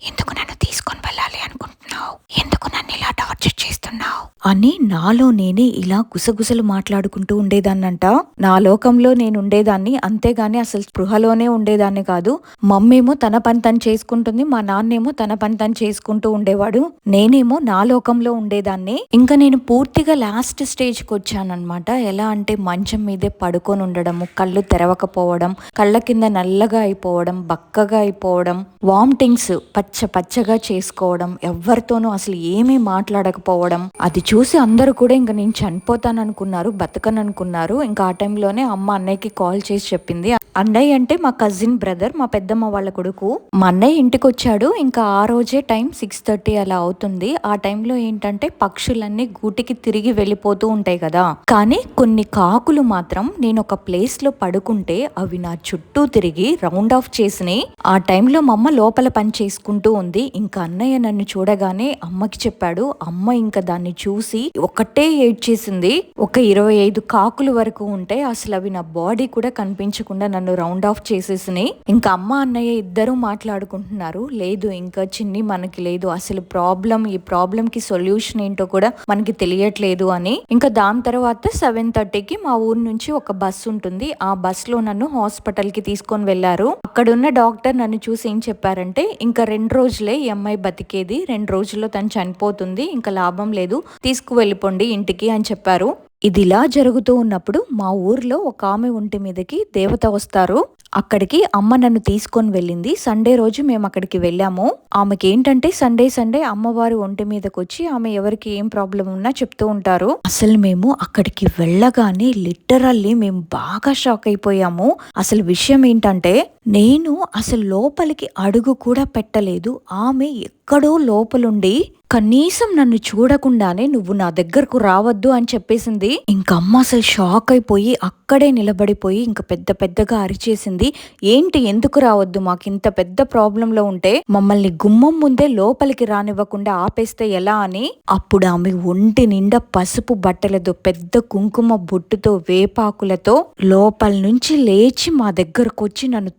ఎందుకు నన్ను తీసుకొని వెళ్ళాలి అనుకుంటున్నావు, ఎందుకు నన్ను ఇలా టార్చర్ చేస్తున్నావు అని నాలో నేనే ఇలా గుసగుసలు మాట్లాడుకుంటూ ఉండేదాన్నంట. నా లోకంలో నేను ఉండేదాన్ని, అంతేగాని అసలు స్పృహలోనే ఉండేదాన్ని కాదు. మమ్మేమో తన పని తను చేసుకుంటుంది, మా నాన్నేమో తన పని తను చేసుకుంటూ ఉండేవాడు. నేనేమో నా లోకంలో ఉండేదాన్ని. ఇంకా నేను పూర్తిగా లాస్ట్ స్టేజ్కి వచ్చానమాట. ఎలా అంటే మంచం మీదే పడుకొని ఉండడము, కళ్ళు తెరవకపోవడం, కళ్ళ కింద నల్లగా అయిపోవడం, బక్కగా అయిపోవడం, వామిటింగ్స్ పచ్చ పచ్చగా చేసుకోవడం, ఎవరితోనూ అసలు ఏమీ మాట్లాడకపోవడం. అది చూసి అందరూ కూడా ఇంకా నేను చనిపోతాననుకున్నారు, బతకననుకున్నారు. ఇంకా ఆ టైంలోనే అమ్మ అన్నయ్యకి కాల్ చేసి చెప్పింది. అన్నయ్య అంటే మా కజిన్ బ్రదర్, మా పెద్దమ్మ వాళ్ళ కొడుకు. మా అన్నయ్య ఇంటికి వచ్చాడు. ఇంకా ఆ రోజే టైం 6:30 అలా అవుతుంది. ఆ టైంలో ఏంటంటే పక్షులన్నీ గూటికి తిరిగి వెళ్ళిపోతూ ఉంటాయి కదా, కానీ కొన్ని కాకులు మాత్రం నేను ఒక ప్లేస్ లో పడుకుంటే అవి నా చుట్టూ తిరిగి రౌండ్ ఆఫ్ చేసినాయి. ఆ టైంలో మా అమ్మ లోపల పని చేసుకుంటూ ఉంది. ఇంకా అన్నయ్య నన్ను చూడగానే అమ్మకి చెప్పాడు. అమ్మ ఇంకా దాన్ని చూసి ఒకటే ఏడ్చేసింది. ఒక 25 కాకులు వరకు ఉంటే అసలు అవి నా బాడీ కూడా కనిపించకుండా నన్ను రౌండ్ ఆఫ్ చేసేసినాయి. ఇంకా అమ్మ అన్నయ్య ఇద్దరు మాట్లాడుకుంటున్నారు. లేదు ఇంకా చిన్ని మనకి లేదు, అసలు ఈ ప్రాబ్లం కి సొల్యూషన్ ఏంటో కూడా మనకి తెలియట్లేదు అని. ఇంకా దాని తర్వాత 7:30కి మా ఊరు నుంచి ఒక బస్సు ఉంటుంది. ఆ బస్ లో నన్ను హాస్పిటల్ కి తీసుకొని వెళ్లారు. అక్కడున్న డాక్టర్ నన్ను చూసి ఏం చెప్పారంటే, ఇంకా 2 రోజులే ఈ అమ్మాయి బతికేది, 2 రోజుల్లో తను చనిపోతుంది, ఇంకా లాభం లేదు, తీసుకువెళ్ళిపోండి ఇంటికి అని చెప్పారు. ఇది ఇలా జరుగుతూ ఉన్నప్పుడు మా ఊర్లో ఒక ఆమె ఒంటి మీదకి దేవత వస్తారు. అక్కడికి అమ్మ నన్ను తీసుకొని వెళ్ళింది. సండే రోజు మేము అక్కడికి వెళ్ళాము. ఆమెకి ఏంటంటే సండే అమ్మవారు ఒంటి మీదకి వచ్చి ఆమె ఎవరికి ఏం ప్రాబ్లం ఉన్నా చెప్తూ ఉంటారు. అసలు మేము అక్కడికి వెళ్ళగానే లిటరల్లీ మేము బాగా షాక్ అయిపోయాము. అసలు విషయం ఏంటంటే, నేను అసలు లోపలికి అడుగు కూడా పెట్టలేదు. ఆమె ఎక్కడో లోపలుండి కనీసం నన్ను చూడకుండానే నువ్వు నా దగ్గరకు రావద్దు అని చెప్పేసింది. ఇంకా అమ్మ అసలు షాక్ అయిపోయి అక్కడే నిలబడిపోయి ఇంకా పెద్దగా అరిచేసింది. ఏంటి, ఎందుకు రావద్దు, మాకు ఇంత పెద్ద ప్రాబ్లంలో ఉంటే మమ్మల్ని గుమ్మం ముందే లోపలికి రానివ్వకుండా ఆపేస్తే ఎలా అని. అప్పుడు ఆమె ఒంటి నిండా పసుపు బట్టలతో, పెద్ద కుంకుమ బొట్టుతో, వేపాకులతో లోపల నుంచి లేచి మా దగ్గరకు వచ్చి నన్ను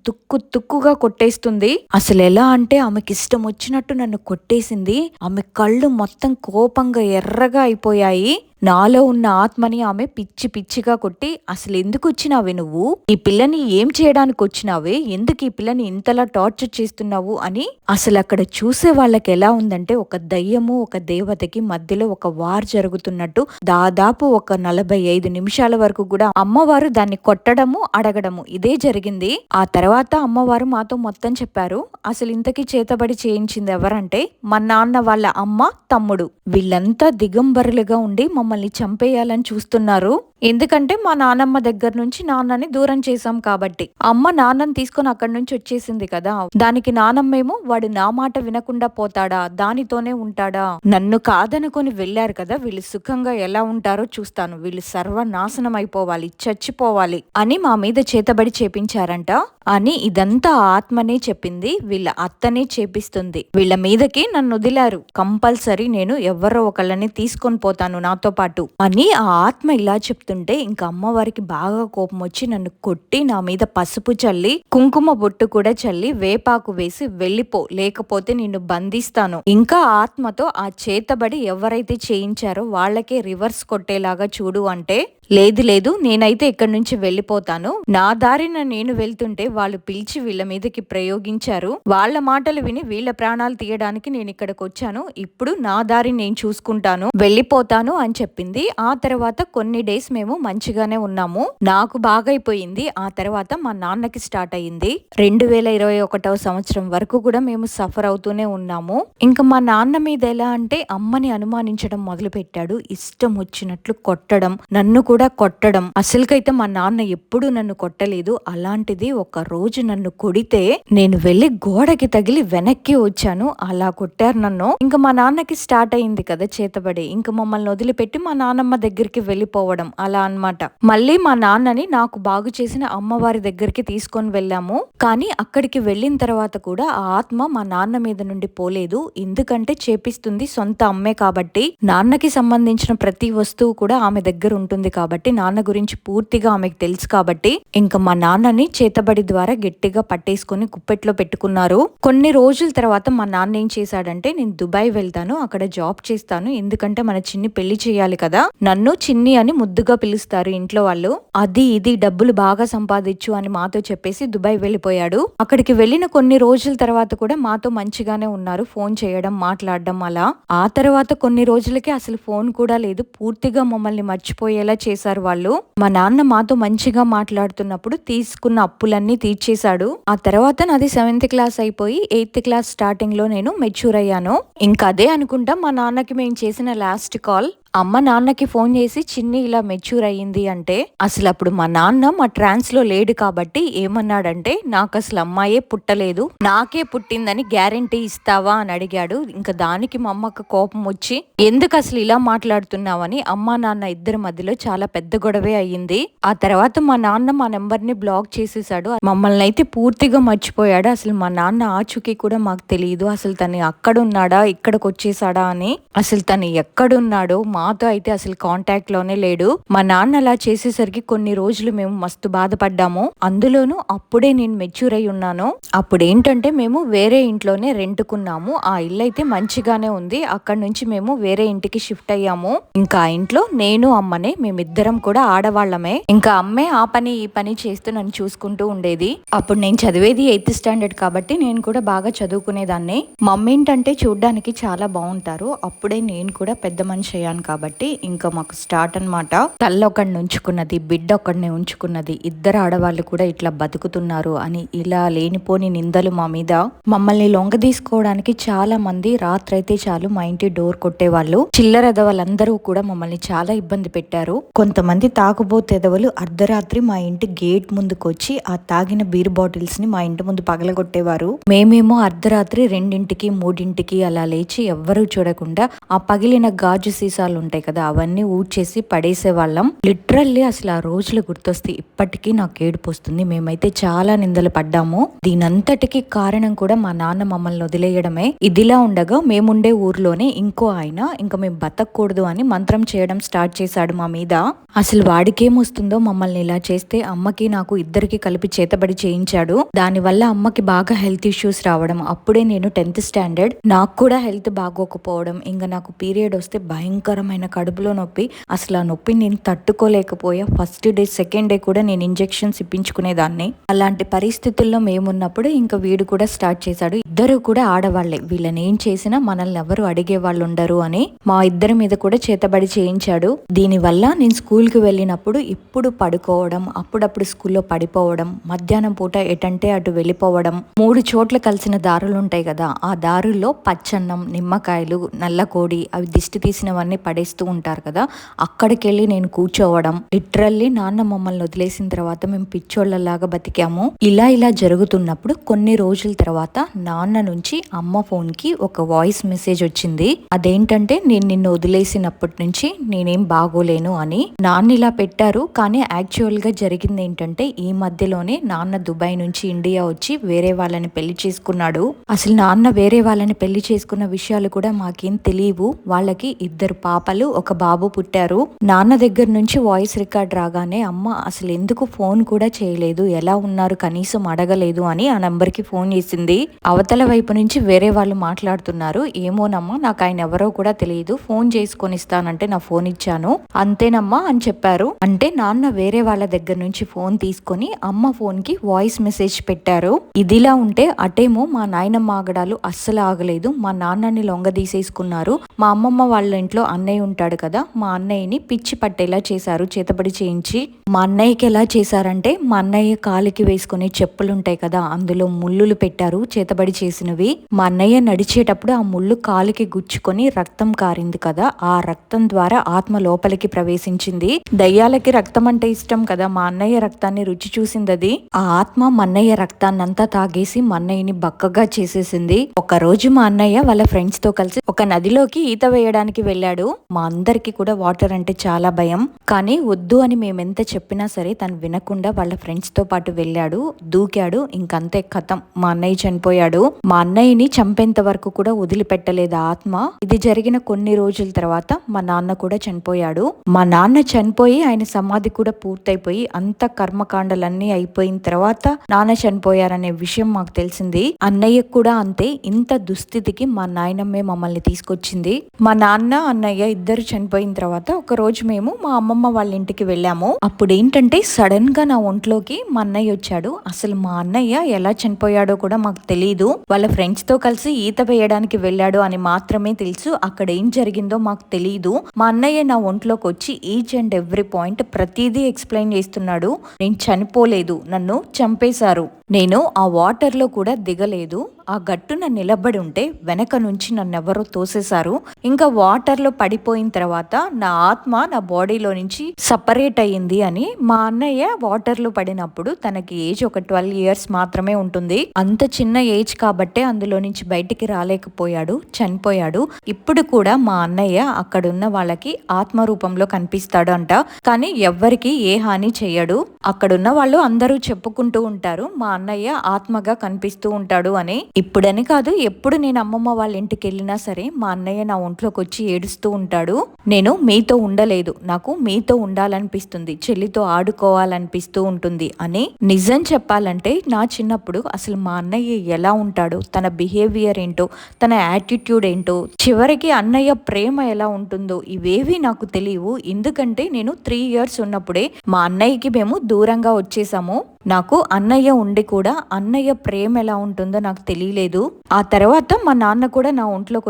తుక్కుగా కొట్టేస్తుంది. అసలు ఎలా అంటే ఆమెకి ఇష్టం వచ్చినట్టు నన్ను కొట్టేసింది. ఆమె కళ్ళు మొత్తం కోపంగా ఎర్రగా అయిపోయాయి. నాలో ఉన్న ఆత్మని ఆమె పిచ్చిగా కొట్టి, అసలు ఎందుకు వచ్చినావే నువ్వు, ఈ పిల్లని ఏం చేయడానికి వచ్చినావే, ఎందుకు ఈ పిల్లని ఇంతలా టార్చర్ చేస్తున్నావు అని. అసలు అక్కడ చూసే వాళ్ళకి ఎలా ఉందంటే, ఒక దయ్యము ఒక దేవతకి మధ్యలో ఒక వార్ జరుగుతున్నట్టు. దాదాపు ఒక 45 నిమిషాల వరకు కూడా అమ్మవారు దాన్ని కొట్టడము, అడగడము ఇదే జరిగింది. ఆ తర్వాత అమ్మవారు మాతో మొత్తం చెప్పారు. అసలు ఇంతకీ చేతబడి చేయించింది ఎవరంటే, మా నాన్న వాళ్ళ అమ్మ, తమ్ముడు, వీళ్ళంతా దిగంబరులుగా ఉండి మమ్మల్ని చంపేయాలని చూస్తున్నారు. ఎందుకంటే మా నానమ్మ దగ్గర నుంచి నాన్నని దూరం చేశాం కాబట్టి. అమ్మ నాన్నని తీసుకొని అక్కడి నుంచి వచ్చేసింది కదా, దానికి నానమ్మేమో వాడు నా మాట వినకుండా పోతాడా, దానితోనే ఉంటాడా, నన్ను కాదనుకొని వెళ్ళారు కదా, వీళ్ళు సుఖంగా ఎలా ఉంటారో చూస్తాను, వీళ్ళు సర్వనాశనం అయిపోవాలి, చచ్చిపోవాలి అని మా మీద చేతబడి చేపించారంట అని ఇదంతా ఆత్మనే చెప్పింది. వీళ్ళ అత్తనే చేపిస్తుంది. వీళ్ళ మీదకి నన్ను వదిలారు, కంపల్సరీ నేను ఎవరో ఒకళ్ళని తీసుకొని పోతాను నాతో పాటు అని ఆ ఆత్మ ఇలా చెప్తుంటే ఇంకా అమ్మవారికి బాగా కోపం వచ్చి నన్ను కొట్టి నా మీద పసుపు చల్లి, కుంకుమ బొట్టు కూడా చల్లి, వేపాకు వేసి వెళ్ళిపో, లేకపోతే నిన్ను బంధిస్తాను. ఇంకా ఆత్మతో ఆ చేతబడి ఎవరైతే చేయించారో వాళ్ళకే రివర్స్ కొట్టేలాగా చూడు అంటే, లేదు నేనైతే ఇక్కడి నుంచి వెళ్ళిపోతాను, నా దారిన నేను వెళ్తుంటే వాళ్ళు పిలిచి వీళ్ళ మీదకి ప్రయోగించారు, వాళ్ళ మాటలు విని వీళ్ళ ప్రాణాలు తీయడానికి నేను ఇక్కడికి వచ్చాను, ఇప్పుడు నా దారి నేను చూసుకుంటాను, వెళ్ళిపోతాను అని చెప్పింది. ఆ తర్వాత కొన్ని డేస్ మేము మంచిగానే ఉన్నాము, నాకు బాగైపోయింది. ఆ తర్వాత మా నాన్నకి స్టార్ట్ అయ్యింది. 2021 సంవత్సరం వరకు కూడా మేము సఫర్ అవుతూనే ఉన్నాము. ఇంకా మా నాన్న మీద ఎలా అంటే అమ్మని అనుమానించడం మొదలు పెట్టాడు. ఇష్టం వచ్చినట్లు కొట్టడం, నన్ను కూడా కొట్టడం. అసలుకైతే మా నాన్న ఎప్పుడు నన్ను కొట్టలేదు. అలాంటిది ఒక రోజు నన్ను కొడితే నేను వెళ్లి గోడకి తగిలి వెనక్కి వచ్చాను. అలా కొట్టారు నన్ను. ఇంకా మా నాన్నకి స్టార్ట్ అయింది కదా చేతబడి. ఇంకా మమ్మల్ని వదిలిపెట్టి మా నాన్నమ్మ దగ్గరికి వెళ్ళిపోవడం అలా అన్నమాట. మళ్ళీ మా నాన్నని నాకు బాగు చేసిన అమ్మవారి దగ్గరికి తీసుకొని వెళ్ళాము. కానీ అక్కడికి వెళ్ళిన తర్వాత కూడా ఆ ఆత్మ మా నాన్న మీద నుండి పోలేదు. ఎందుకంటే చేపిస్తుంది సొంత అమ్మే కాబట్టి, నాన్నకి సంబంధించిన ప్రతి వస్తువు కూడా ఆమె దగ్గర ఉంటుంది కాబట్టి కాబట్టి నాన్న గురించి పూర్తిగా ఆమెకు తెలుసు కాబట్టి ఇంకా మా నాన్నని చేతబడి ద్వారా గట్టిగా పట్టేసుకుని గుప్పెట్లో పెట్టుకున్నారు. కొన్ని రోజుల తర్వాత మా నాన్న ఏం చేశాడంటే, నేను దుబాయ్ వెళ్తాను, అక్కడ జాబ్ చేస్తాను, ఎందుకంటే మన చిన్ని పెళ్లి చేయాలి కదా, నన్ను చిన్ని అని ముద్దుగా పిలుస్తారు ఇంట్లో వాళ్ళు, అది ఇది డబ్బులు బాగా సంపాదించు అని మాతో చెప్పేసి దుబాయ్ వెళ్ళిపోయాడు. అక్కడికి వెళ్ళిన కొన్ని రోజుల తర్వాత కూడా మాతో మంచిగానే ఉన్నారు, ఫోన్ చేయడం మాట్లాడడం అలా. ఆ తర్వాత కొన్ని రోజులకి అసలు ఫోన్ కూడా లేదు, పూర్తిగా మమ్మల్ని మర్చిపోయేలా చేశారు వాళ్ళు. మా నాన్న మాతో మంచిగా మాట్లాడుతున్నప్పుడు తీసుకున్న అప్పులన్నీ తీర్చేశాడు. ఆ తర్వాత నాది 7th క్లాస్ అయిపోయి 8th క్లాస్ స్టార్టింగ్ లో నేను మెచ్యూర్ అయ్యాను. ఇంకా అదే అనుకుంటా మా నాన్నకి మేము చేసిన లాస్ట్ కాల్. అమ్మ నాన్నకి ఫోన్ చేసి చిన్ని ఇలా మెచ్యూర్ అయ్యింది అంటే, అసలు అప్పుడు మా నాన్న మా ట్రాన్స్ లో లేడు కాబట్టి ఏమన్నాడంటే, నాకు అసలు అమ్మాయే పుట్టలేదు, నాకే పుట్టిందని గ్యారెంటీ ఇస్తావా అని అడిగాడు. ఇంకా దానికి మా అమ్మకు కోపం వచ్చి, ఎందుకు అసలు ఇలా మాట్లాడుతున్నావని అమ్మ నాన్న ఇద్దరి మధ్యలో చాలా పెద్ద గొడవే అయ్యింది. ఆ తర్వాత మా నాన్న మా నెంబర్ ని బ్లాక్ చేసేసాడు, మమ్మల్ని అయితే పూర్తిగా మర్చిపోయాడు. అసలు మా నాన్న ఆచూకీ కూడా మాకు తెలియదు, అసలు తను అక్కడున్నాడా ఇక్కడికి వచ్చేసాడా అని, అసలు తను ఎక్కడున్నాడో మాతో అయితే అసలు కాంటాక్ట్ లోనే లేడు. మా నాన్న అలా చేసేసరికి కొన్ని రోజులు మేము మస్తు బాధపడ్డాము. అందులోనూ అప్పుడే నేను మెచ్యూర్ అయి ఉన్నాను. అప్పుడు ఏంటంటే మేము వేరే ఇంట్లోనే రెంటుకున్నాము. ఆ ఇల్లు అయితే మంచిగానే ఉంది. అక్కడ నుంచి మేము వేరే ఇంటికి షిఫ్ట్ అయ్యాము. ఇంకా ఆ ఇంట్లో నేను అమ్మనే, మేమిద్దరం కూడా ఆడవాళ్లమే. ఇంకా అమ్మే ఆ పని ఈ పని చేస్తూ నన్ను చూసుకుంటూ ఉండేది. అప్పుడు నేను చదివేది 8th స్టాండర్డ్ కాబట్టి నేను కూడా బాగా చదువుకునేదాన్ని. మమ్మీ ఏంటంటే చూడ్డానికి చాలా బాగుంటారు. అప్పుడే నేను కూడా పెద్ద మనిషి అయ్యాను కాబట్టి ఇంకా మాకు స్టార్ట్ అనమాట. తల్లి ఒకడిని ఉంచుకున్నది, బిడ్డ ఒకడిని ఉంచుకున్నది, ఇద్దరు ఆడవాళ్ళు కూడా ఇట్లా బతుకుతున్నారు అని ఇలా లేనిపోని నిందలు మా మీద. మమ్మల్ని లొంగ తీసుకోవడానికి చాలా మంది రాత్రైతే చాలు మా ఇంటి డోర్ కొట్టేవాళ్ళు. చిల్లరెదవలందరూ కూడా మమ్మల్ని చాలా ఇబ్బంది పెట్టారు. కొంతమంది తాగుబోతెదవలు అర్ధరాత్రి మా ఇంటి గేట్ ముందుకు వచ్చి ఆ తాగిన బీర్ బాటిల్స్ ని మా ఇంటి ముందు పగలగొట్టేవారు. మేమేమో అర్ధరాత్రి 2ంటికి 3ంటికి అలా లేచి ఎవ్వరూ చూడకుండా ఆ పగిలిన గాజు సీసాలు ఉంటాయి కదా, అవన్నీ ఊడ్చేసి పడేసే వాళ్ళం. లిటరల్లీ అసలు ఆ రోజులు గుర్తొస్తే ఇప్పటికీ నాకు ఏడుపు వస్తుంది. మేమైతే చాలా నిందలు పడ్డాము. దీనంతటికి కారణం కూడా మా నాన్న మమ్మల్ని వదిలేయడమే. ఇదిలా ఉండగా మేముండే ఊర్లోనే ఇంకో ఆయన ఇంకా మేము బతకూడదు అని మంత్రం చేయడం స్టార్ట్ చేశాడు మా మీద. అసలు వాడికేమొస్తుందో మమ్మల్ని ఇలా చేస్తే అమ్మకి నాకు ఇద్దరికి కలిపి చేతబడి చేయించాడు. దానివల్ల అమ్మకి బాగా హెల్త్ ఇష్యూస్ రావడం. అప్పుడే నేను 10th స్టాండర్డ్, నాకు కూడా హెల్త్ బాగోకపోవడం, ఇంకా నాకు పీరియడ్ వస్తే భయంకరమైన కడుపులో నొప్పి. అసలు ఆ నొప్పి నేను తట్టుకోలేకపోయా. ఫస్ట్ డే సెకండ్ డే కూడా నేను ఇంజెక్షన్స్ ఇప్పించుకునేదాన్ని. అలాంటి పరిస్థితుల్లో మేమున్నప్పుడు ఇంకా వీడు కూడా స్టార్ట్ చేశాడు. ఇద్దరు కూడా ఆడవాళ్లే, వీళ్ళని ఏం చేసినా మనల్ని ఎవరు అడిగే వాళ్ళు ఉండరు అని మా ఇద్దరి మీద కూడా చేతబడి చేయించాడు. దీనివల్ల నేను స్కూల్కి వెళ్ళినప్పుడు ఇప్పుడు పడుకోవడం, అప్పుడప్పుడు స్కూల్లో పడిపోవడం, మధ్యాహ్నం పూట ఎటంటే అటు వెళ్ళిపోవడం, 3 చోట్ల కలిసిన దారులు ఉంటాయి కదా, ఆ దారుల్లో పచ్చన్నం, నిమ్మకాయలు, నల్ల కోడి, అవి దిష్టి తీసినవన్నీ పడేస్తూ ఉంటారు కదా, అక్కడికి వెళ్ళి నేను కూర్చోవడం. లిటరల్లీ నాన్న మమ్మల్ని వదిలేసిన తర్వాత మేము పిచ్చోళ్లలాగా బతికాము. ఇలా జరుగుతున్నప్పుడు కొన్ని రోజుల తర్వాత నాన్న నుంచి అమ్మ ఫోన్ కి ఒక వాయిస్ మెసేజ్ వచ్చింది. అదేంటంటే, నేను నిన్ను వదిలేసినప్పటి నుంచి నేనేం బాగోలేను అని నాన్న ఇలా పెట్టారు. కానీ యాక్చువల్ గా జరిగింది ఏంటంటే, ఈ మధ్యలోనే నాన్న దుబాయ్ నుంచి ఇండియా వచ్చి వేరే వాళ్ళని పెళ్లి చేసుకున్నాడు. అసలు నాన్న వేరే వాళ్ళని పెళ్లి చేసుకున్న విషయాలు కూడా మాకేం తెలియవు. వాళ్ళకి 2 పాపలు 1 బాబు పుట్టారు. నాన్న దగ్గర నుంచి వాయిస్ రికార్డ్ రాగానే అమ్మ అసలు ఎందుకు ఫోన్ కూడా చేయలేదు, ఎలా ఉన్నారు కనీసం అడగలేదు అని ఆ నంబర్ కి ఫోన్ చేసింది. అవతల వైపు నుంచి వేరే వాళ్ళు మాట్లాడుతున్నారు. ఏమోనమ్మా, నాకు ఆయన ఎవరో కూడా తెలియదు, ఫోన్ చేసుకొని ఇస్తానంటే నా ఫోన్ ఇచ్చాను అంతేనమ్మా అని చెప్పారు. అంటే నాన్న వేరే వాళ్ళ దగ్గర నుంచి ఫోన్ తీసుకొని అమ్మ ఫోన్ కి వాయిస్ మెసేజ్ పెట్టారు. ఇదిలా ఉంటే అటేమో మా నాయనమ్మ ఆగడాలు అస్సలు ఆగలేదు. మా నాన్నని లొంగ తీసేసుకున్నారు. మా అమ్మమ్మ వాళ్ళ ఇంట్లో అన్నయ్య ఉంటాడు కదా, మా అన్నయ్యని పిచ్చి పట్టేలా చేశారు చేతబడి చేయించి. మా అన్నయ్యకి ఎలా చేశారంటే, మా అన్నయ్య కాలికి వేసుకునే చెప్పులు ఉంటాయి కదా, అందులో ముళ్ళులు పెట్టారు చేతబడి చేసినవి. మా అన్నయ్య నడిచేటప్పుడు ఆ ముళ్ళు కాలికి గుచ్చుకొని రక్తం కారింది కదా, ఆ రక్తం ద్వారా ఆత్మ లోపలికి ప్రవేశించింది. దయ్యాలకి రక్తం అంటే ఇష్టం కదా, మా అన్నయ్య రక్తాన్ని రుచి చూసిందది. ఆ ఆత్మ మా అన్నయ్య రక్తాన్నంతా తాగేసి మా అన్నయ్యని బక్కగా చేసేసింది. ఒక రోజు మా అన్నయ్య వాళ్ళ ఫ్రెండ్స్ తో కలిసి ఒక నదిలోకి ఈత వేయడానికి వెళ్ళాడు. మా అందరికి కూడా వాటర్ అంటే చాలా భయం. కానీ వద్దు అని మేమెంత చెప్పినా సరే తను వినకుండా వాళ్ళ ఫ్రెండ్స్ తో పాటు వెళ్ళాడు, దూకాడు. ఇంకంతే కథం, మా అన్నయ్య చనిపోయాడు. మా అన్నయ్యని చంపేంత వరకు కూడా వదిలిపెట్టలేదు ఆత్మ. ఇది జరిగిన కొన్ని రోజుల తర్వాత మా నాన్న కూడా చనిపోయాడు. మా నాన్న చనిపోయి ఆయన సమాధి కూడా పూర్తయిపోయి అంత కర్మకాండలన్నీ అయిపోయిన తర్వాత నాన్న చనిపోయారనే విషయం మాకు తెలిసింది. అన్నయ్య కూడా అంతే. ఇంత దుస్థితికి మా నాయనమ్మే మమ్మల్ని తీసుకొచ్చింది. మా నాన్న అన్నయ్య ఇద్దరు చనిపోయిన తర్వాత ఒక రోజు మేము మా అమ్మమ్మ వాళ్ళ ఇంటికి వెళ్ళాము. అప్పుడు ఏంటంటే సడన్ గా నా ఒంట్లోకి మా అన్నయ్య వచ్చాడు. అసలు మా అన్నయ్య ఎలా చనిపోయాడో కూడా మాకు తెలియదు. వాళ్ళ ఫ్రెండ్స్ తో కలిసి ఈత వేయడానికి వెళ్ళాడు అని మాత్రమే తెలుసు. అక్కడ ఏం జరిగిందో మాకు తెలియదు. మా అన్నయ్య నా ఒంట్లోకి వచ్చి ఈచ్ అండ్ ఎవ్రీ పాయింట్ ప్రతిదీ ఎక్స్ప్లెయిన్ చేస్తున్నాడు. నేను చనిపోలేదు, నన్ను చంపేశారు. నేను ఆ వాటర్ లో కూడా దిగలేదు. ఆ గట్టున నిలబడి ఉంటే వెనక నుంచి నన్నెవరో తోసేశారు. ఇంకా వాటర్ లో పడిపోయిన తర్వాత నా ఆత్మ నా బాడీలో నుంచి సపరేట్ అయ్యింది అని. మా అన్నయ్య వాటర్ లో పడినప్పుడు తనకి ఏజ్ ఒక 12 years మాత్రమే ఉంటుంది. అంత చిన్న ఏజ్ కాబట్టే అందులో నుంచి బయటికి రాలేకపోయాడు, చనిపోయాడు. ఇప్పుడు కూడా మా అన్నయ్య అక్కడున్న వాళ్ళకి ఆత్మ రూపంలో కనిపిస్తాడు అంట. కానీ ఎవ్వరికి ఏ హాని చెయ్యడు. అక్కడున్న వాళ్ళు అందరూ చెప్పుకుంటూ ఉంటారు మా అన్నయ్య ఆత్మగా కనిపిస్తూ ఉంటాడు అని. ఇప్పుడని కాదు, ఎప్పుడు నేను అమ్మమ్మ వాళ్ళ ఇంటికి వెళ్ళినా సరే మా అన్నయ్య నా ఒంట్లోకి వచ్చి ఏడుస్తూ ఉంటాడు. నేను మీతో ఉండలేదు, నాకు మీతో ఉండాలనిపిస్తుంది, చెల్లితో ఆడుకోవాలనిపిస్తూ ఉంటుంది అని. నిజం చెప్పాలంటే నా చిన్నప్పుడు అసలు మా అన్నయ్య ఎలా ఉంటాడో, తన బిహేవియర్ ఏంటో, తన యాటిట్యూడ్ ఏంటో, చివరికి అన్నయ్య ప్రేమ ఎలా ఉంటుందో ఇవేవి నాకు తెలియవు. ఎందుకంటే నేను 3 years ఉన్నప్పుడే మా అన్నయ్యకి మేము దూరంగా వచ్చేసాము. నాకు అన్నయ్య ఉండి కూడా అన్నయ్య ప్రేమ ఎలా ఉంటుందో నాకు తెలియలేదు. ఆ తర్వాత మా నాన్న కూడా నా ఒంట్లోకి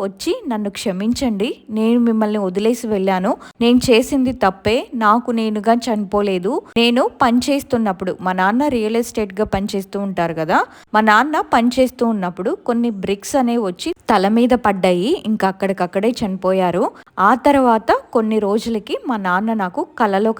వచ్చి నన్ను క్షమించండి, నేను మిమ్మల్ని వదిలేసి వెళ్ళాను, నేను చేసింది తప్పే, నాకు నేనుగా చనిపోలేదు. నేను పనిచేస్తున్నప్పుడు మా నాన్న రియల్ ఎస్టేట్ గా పనిచేస్తూ ఉంటారు కదా, మా నాన్న పనిచేస్తూ ఉన్నప్పుడు కొన్ని బ్రిక్స్ అనేవి వచ్చి తల మీద పడ్డాయి. ఇంకా అక్కడికక్కడే చనిపోయారు. ఆ తర్వాత కొన్ని రోజులకి మా నాన్న నాకు కలలో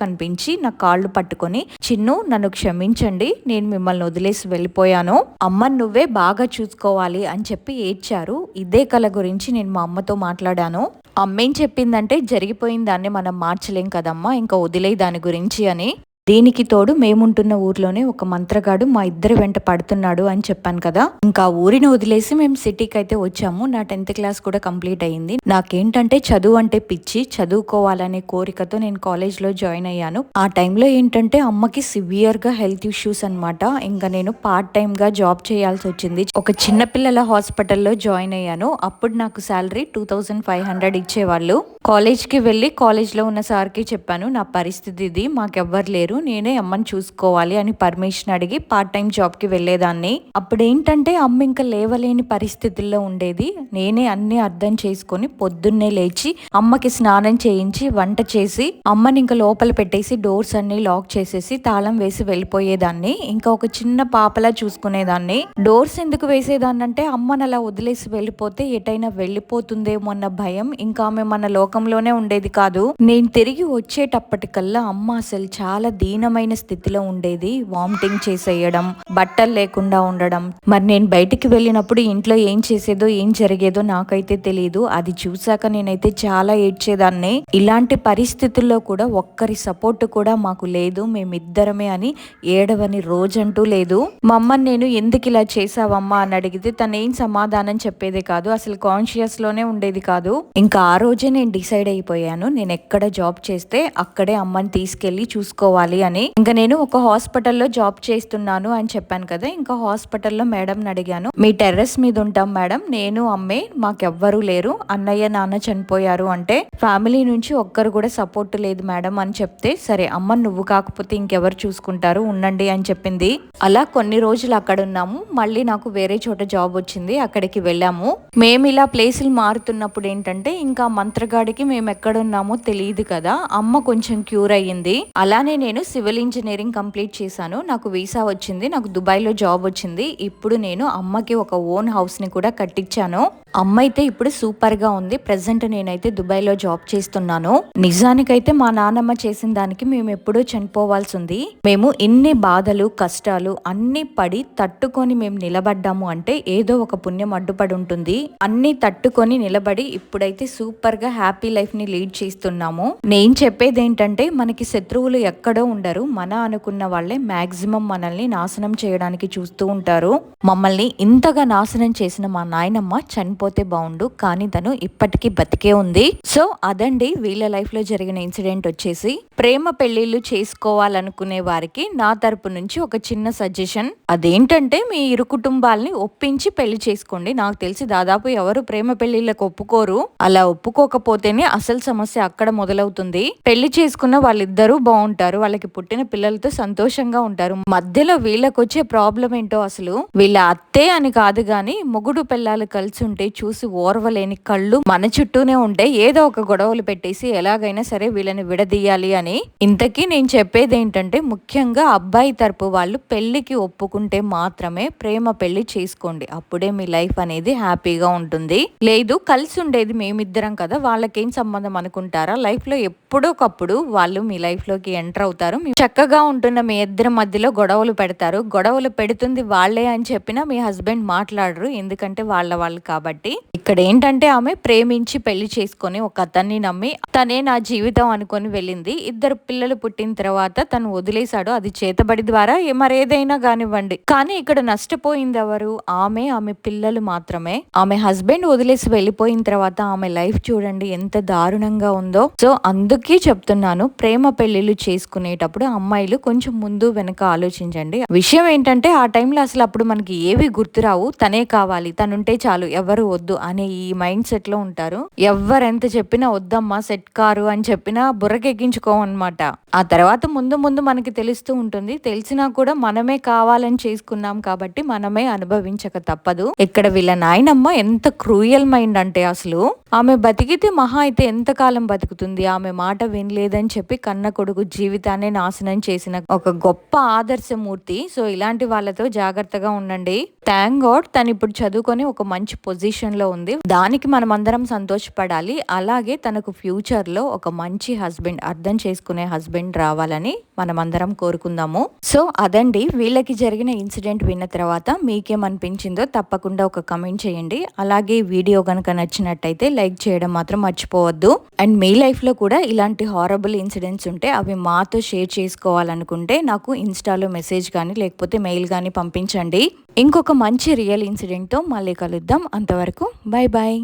కనిపించి నా కాళ్ళు పట్టుకొని, చిన్ను నన్ను క్షమించండి, నేను మిమ్మల్ని వదిలేసి వెళ్ళిపోయాను, అమ్మని నువ్వే బాగా చూసుకోవాలి అని చెప్పి ఏడ్చారు. ఇదే కళ గురించి నేను మా అమ్మతో మాట్లాడాను. అమ్మేం చెప్పిందంటే జరిగిపోయిన దాన్ని మనం మార్చలేం కదమ్మా, ఇంకా వదిలే దాని గురించి అని. దీనికి తోడు మేముంటున్న ఊర్లోనే ఒక మంత్రగాడు మా ఇద్దరి వెంట పడుతున్నాడు అని చెప్పాను కదా. ఇంకా ఊరిని వదిలేసి మేము సిటీకి అయితే వచ్చాము. నా 10th class కూడా కంప్లీట్ అయ్యింది. నాకేంటంటే చదువు అంటే పిచ్చి, చదువుకోవాలనే కోరికతో నేను కాలేజ్లో జాయిన్ అయ్యాను. ఆ టైంలో ఏంటంటే అమ్మకి సివియర్గా హెల్త్ ఇష్యూస్ అనమాట. ఇంకా నేను పార్ట్ టైం గా జాబ్ చేయాల్సి వచ్చింది. ఒక చిన్నపిల్లల హాస్పిటల్లో జాయిన్ అయ్యాను. అప్పుడు నాకు శాలరీ 2500 ఇచ్చేవాళ్ళు. కాలేజ్కి వెళ్ళి కాలేజ్లో ఉన్న సార్కి చెప్పాను, నా పరిస్థితి ఇది, మాకెవ్వరు లేరు, నేనే అమ్మని చూసుకోవాలి అని పర్మిషన్ అడిగి పార్ట్ టైం జాబ్ కి వెళ్లేదాన్ని. అప్పుడు ఏంటంటే అమ్మ ఇంకా లేవలేని పరిస్థితుల్లో ఉండేది. నేనే అన్ని అర్థం చేసుకొని పొద్దున్నే లేచి అమ్మకి స్నానం చేయించి వంట చేసి అమ్మని ఇంకా లోపల పెట్టేసి డోర్స్ అన్ని లాక్ చేసేసి తాళం వేసి వెళ్ళిపోయేదాన్ని. ఇంకా ఒక చిన్న పాపలా చూసుకునేదాన్ని. డోర్స్ ఎందుకు వేసేదాన్ని అంటే అమ్మని అలా వదిలేసి వెళ్ళిపోతే ఎటైనా వెళ్ళిపోతుందేమో అన్న భయం. ఇంకా ఆమె మన లోకంలోనే ఉండేది కాదు. నేను తిరిగి వచ్చేటప్పటికల్లా అమ్మ అసలు చాలా దీనమైన స్థితిలో ఉండేది. వామిటింగ్ చేసేయడం, బట్టలు లేకుండా ఉండడం. మరి నేను బయటికి వెళ్ళినప్పుడు ఇంట్లో ఏం చేసేదో ఏం జరిగేదో నాకైతే తెలియదు. అది చూసాక నేనైతే చాలా ఏడ్చేదాన్ని. ఇలాంటి పరిస్థితుల్లో కూడా ఒక్కరి సపోర్ట్ కూడా మాకు లేదు, మేమిద్దరమే అని ఏడవని రోజంటూ లేదు. మా అమ్మని నేను ఎందుకు ఇలా చేసావమ్మా అని అడిగితే తను ఏం సమాధానం చెప్పేది కాదు, అసలు కాన్షియస్ లోనే ఉండేది కాదు. ఇంకా ఆ రోజే నేను డిసైడ్ అయిపోయాను, నేను ఎక్కడ జాబ్ చేస్తే అక్కడే అమ్మని తీసుకెళ్లి చూసుకోవాలి అని. ఇంకా నేను ఒక హాస్పిటల్లో జాబ్ చేస్తున్నాను అని చెప్పాను కదా. ఇంకా హాస్పిటల్లో మేడం అడిగాను, మీ టెర్రస్ మీద ఉంటాం మేడం, నేను అమ్మే, మాకెవ్వరూ లేరు, అన్నయ్య నాన్న చనిపోయారు అంటే ఫ్యామిలీ నుంచి ఒక్కరు కూడా సపోర్ట్ లేదు మేడం అని చెప్తే, సరే అమ్మ నువ్వు కాకపోతే ఇంకెవరు చూసుకుంటారు, ఉండండి అని చెప్పింది. అలా కొన్ని రోజులు అక్కడ ఉన్నాము. మళ్ళీ నాకు వేరే చోట జాబ్ వచ్చింది, అక్కడికి వెళ్ళాము. మేము ఇలా ప్లేసులు మారుతున్నప్పుడు ఏంటంటే ఇంకా మంత్రగాడికి మేము ఎక్కడున్నామో తెలియదు కదా. అమ్మ కొంచెం క్యూర్ అయ్యింది. అలానే నేను నేను సివిల్ ఇంజనీరింగ్ కంప్లీట్ చేశాను. నాకు వీసా వచ్చింది, నాకు దుబాయ్లో జాబ్ వచ్చింది. ఇప్పుడు నేను అమ్మకి ఒక ఓన్ హౌస్ని కూడా కట్టించాను. అమ్మ అయితే ఇప్పుడు సూపర్గా ఉంది. ప్రెసెంట్ నేనైతే దుబాయ్లో జాబ్ చేస్తున్నాను. నిజానికైతే మా నాన్నమ్మ చేసిన దానికి మేము ఎప్పుడూ చనిపోవాల్సి ఉంది. మేము ఇన్ని బాధలు కష్టాలు అన్ని పడి తట్టుకొని మేము నిలబడ్డాము అంటే ఏదో ఒక పుణ్యం అడ్డుపడి ఉంటుంది. అన్ని తట్టుకొని నిలబడి ఇప్పుడైతే సూపర్ గా హ్యాపీ లైఫ్ ని లీడ్ చేస్తున్నాము. నేను చెప్పేది ఏంటంటే మనకి శత్రువులు ఎక్కడో ఉండరు, మన అనుకున్న వాళ్ళే మాక్సిమం మనల్ని నాశనం చేయడానికి చూస్తూ ఉంటారు. మమ్మల్ని ఇంతగా నాశనం చేసిన మా నాయనమ్మ చనిపోతే బాగుండు, కానీ తను ఇప్పటికీ బతికే ఉంది. సో అదండి వీళ్ళ లైఫ్ లో జరిగిన ఇన్సిడెంట్ వచ్చేసి. ప్రేమ పెళ్లిళ్ళు చేసుకోవాలనుకునే వారికి నా తరపు నుంచి ఒక చిన్న సజెషన్. అదేంటంటే మీ ఇరు కుటుంబాలని ఒప్పించి పెళ్లి చేసుకోండి. నాకు తెలిసి దాదాపు ఎవరు ప్రేమ పెళ్లిళ్ళకు ఒప్పుకోరు. అలా ఒప్పుకోకపోతేనే అసలు సమస్య అక్కడ మొదలవుతుంది. పెళ్లి చేసుకున్న వాళ్ళిద్దరూ బాగుంటారు, వాళ్ళకి పుట్టిన పిల్లలతో సంతోషంగా ఉంటారు. మధ్యలో వీళ్ళకి వచ్చే ప్రాబ్లం ఏంటో అసలు. వీళ్ళ అత్తే అని కాదు గాని మొగుడు పిల్లలు కలిసి ఉంటే చూసి ఓర్వలేని కళ్ళు మన చుట్టూనే ఉంటే ఏదో ఒక గొడవలు పెట్టేసి ఎలాగైనా సరే వీళ్ళని విడదీయాలి అని. ఇంతకీ నేను చెప్పేది ఏంటంటే ముఖ్యంగా అబ్బాయి తరపు వాళ్ళు పెళ్లికి ఒప్పుకుంటే మాత్రమే ప్రేమ పెళ్లి చేసుకోండి. అప్పుడే మీ లైఫ్ అనేది హ్యాపీగా ఉంటుంది. లేదు కలిసి ఉండేది మేమిద్దరం కదా, వాళ్ళకేం సంబంధం అనుకుంటారా? లైఫ్ లో ఎప్పుడోకప్పుడు వాళ్ళు మీ లైఫ్ లోకి ఎంటర్ అవుతారు. చక్కగా ఉంటున్న మీ ఇద్దరి మధ్యలో గొడవలు పెడతారు. గొడవలు పెడుతుంది వాళ్ళే అని చెప్పినా మీ హస్బెండ్ మాట్లాడరు, ఎందుకంటే వాళ్ళు కాబట్టి. ఇక్కడ ఏంటంటే ఆమె ప్రేమించి పెళ్లి చేసుకొని ఒక అతన్ని నమ్మి తనే నా జీవితం అనుకొని వెళ్ళింది. ఇద్దరు పిల్లలు పుట్టిన తర్వాత తను వదిలేశాడు, అది చేతబడి ద్వారా మరేదైనా కానివ్వండి. కానీ ఇక్కడ నష్టపోయింది ఎవరు? ఆమె పిల్లలు మాత్రమే. ఆమె హస్బెండ్ వదిలేసి వెళ్ళిపోయిన తర్వాత ఆమె లైఫ్ చూడండి ఎంత దారుణంగా ఉందో. సో అందుకే చెప్తున్నాను, ప్రేమ పెళ్లిళ్ళు చేసుకునేటప్పుడు అమ్మాయిలు కొంచెం ముందు వెనక ఆలోచించండి. విషయం ఏంటంటే ఆ టైంలో అసలు అప్పుడు మనకి ఏవి గుర్తురావు. తనే కావాలి, తనుంటే చాలు, ఎవరు వద్దు అనే ఈ మైండ్ సెట్ లో ఉంటారు. ఎవరెంత చెప్పినా వద్దమ్మా సెట్ కారు అని చెప్పినా బుర్రకెక్కించుకోమన్నమాట. ఆ తర్వాత ముందు ముందు మనకి తెలుస్తూ ఉంటుంది. తెలిసినా కూడా మనమే కావాలని చేసుకున్నాం కాబట్టి మనమే అనుభవించక తప్పదు. ఇక్కడ వీళ్ళ నాయనమ్మ ఎంత క్రూయల్ మైండ్ అంటే అసలు ఆమె బతికితే మహా అయితే ఎంతకాలం బతుకుతుంది, ఆమె మాట వినలేదని చెప్పి కన్న కొడుకు జీవితాన్ని నాశనం చేసిన ఒక గొప్ప ఆదర్శమూర్తి. సో ఇలాంటి వాళ్ళతో జాగ్రత్తగా ఉండండి. థ్యాంక్ గాడ్ తను ఇప్పుడు చదువుకొని ఒక మంచి పొజిషన్ లో ఉంది. దానికి మనం అందరం సంతోషపడాలి. అలాగే తనకు ఫ్యూచర్ లో ఒక మంచి హస్బెండ్, అర్థం చేసుకునే హస్బెండ్ రావాలని మనం అందరం కోరుకుందాము. సో అదండి వీళ్ళకి జరిగిన ఇన్సిడెంట్ విన్న తర్వాత మీకేమనిపించిందో తప్పకుండా ఒక కమెంట్ చేయండి. అలాగే వీడియో కనుక నచ్చినట్టయితే లైక్ చేయడం మాత్రం మర్చిపోవద్దు. అండ్ మీ లైఫ్ లో కూడా ఇలాంటి హారబుల్ ఇన్సిడెంట్స్ ఉంటే అవి మాతో షేర్ చేసుకోవాలనుకుంటే నాకు ఇన్స్టాలో మెసేజ్ కానీ లేకపోతే మెయిల్ కానీ పంపించండి. ఇంకొక మంచి రియల్ ఇన్సిడెంట్తో మళ్ళీ కలుద్దాం. అంతవరకు బై బాయ్.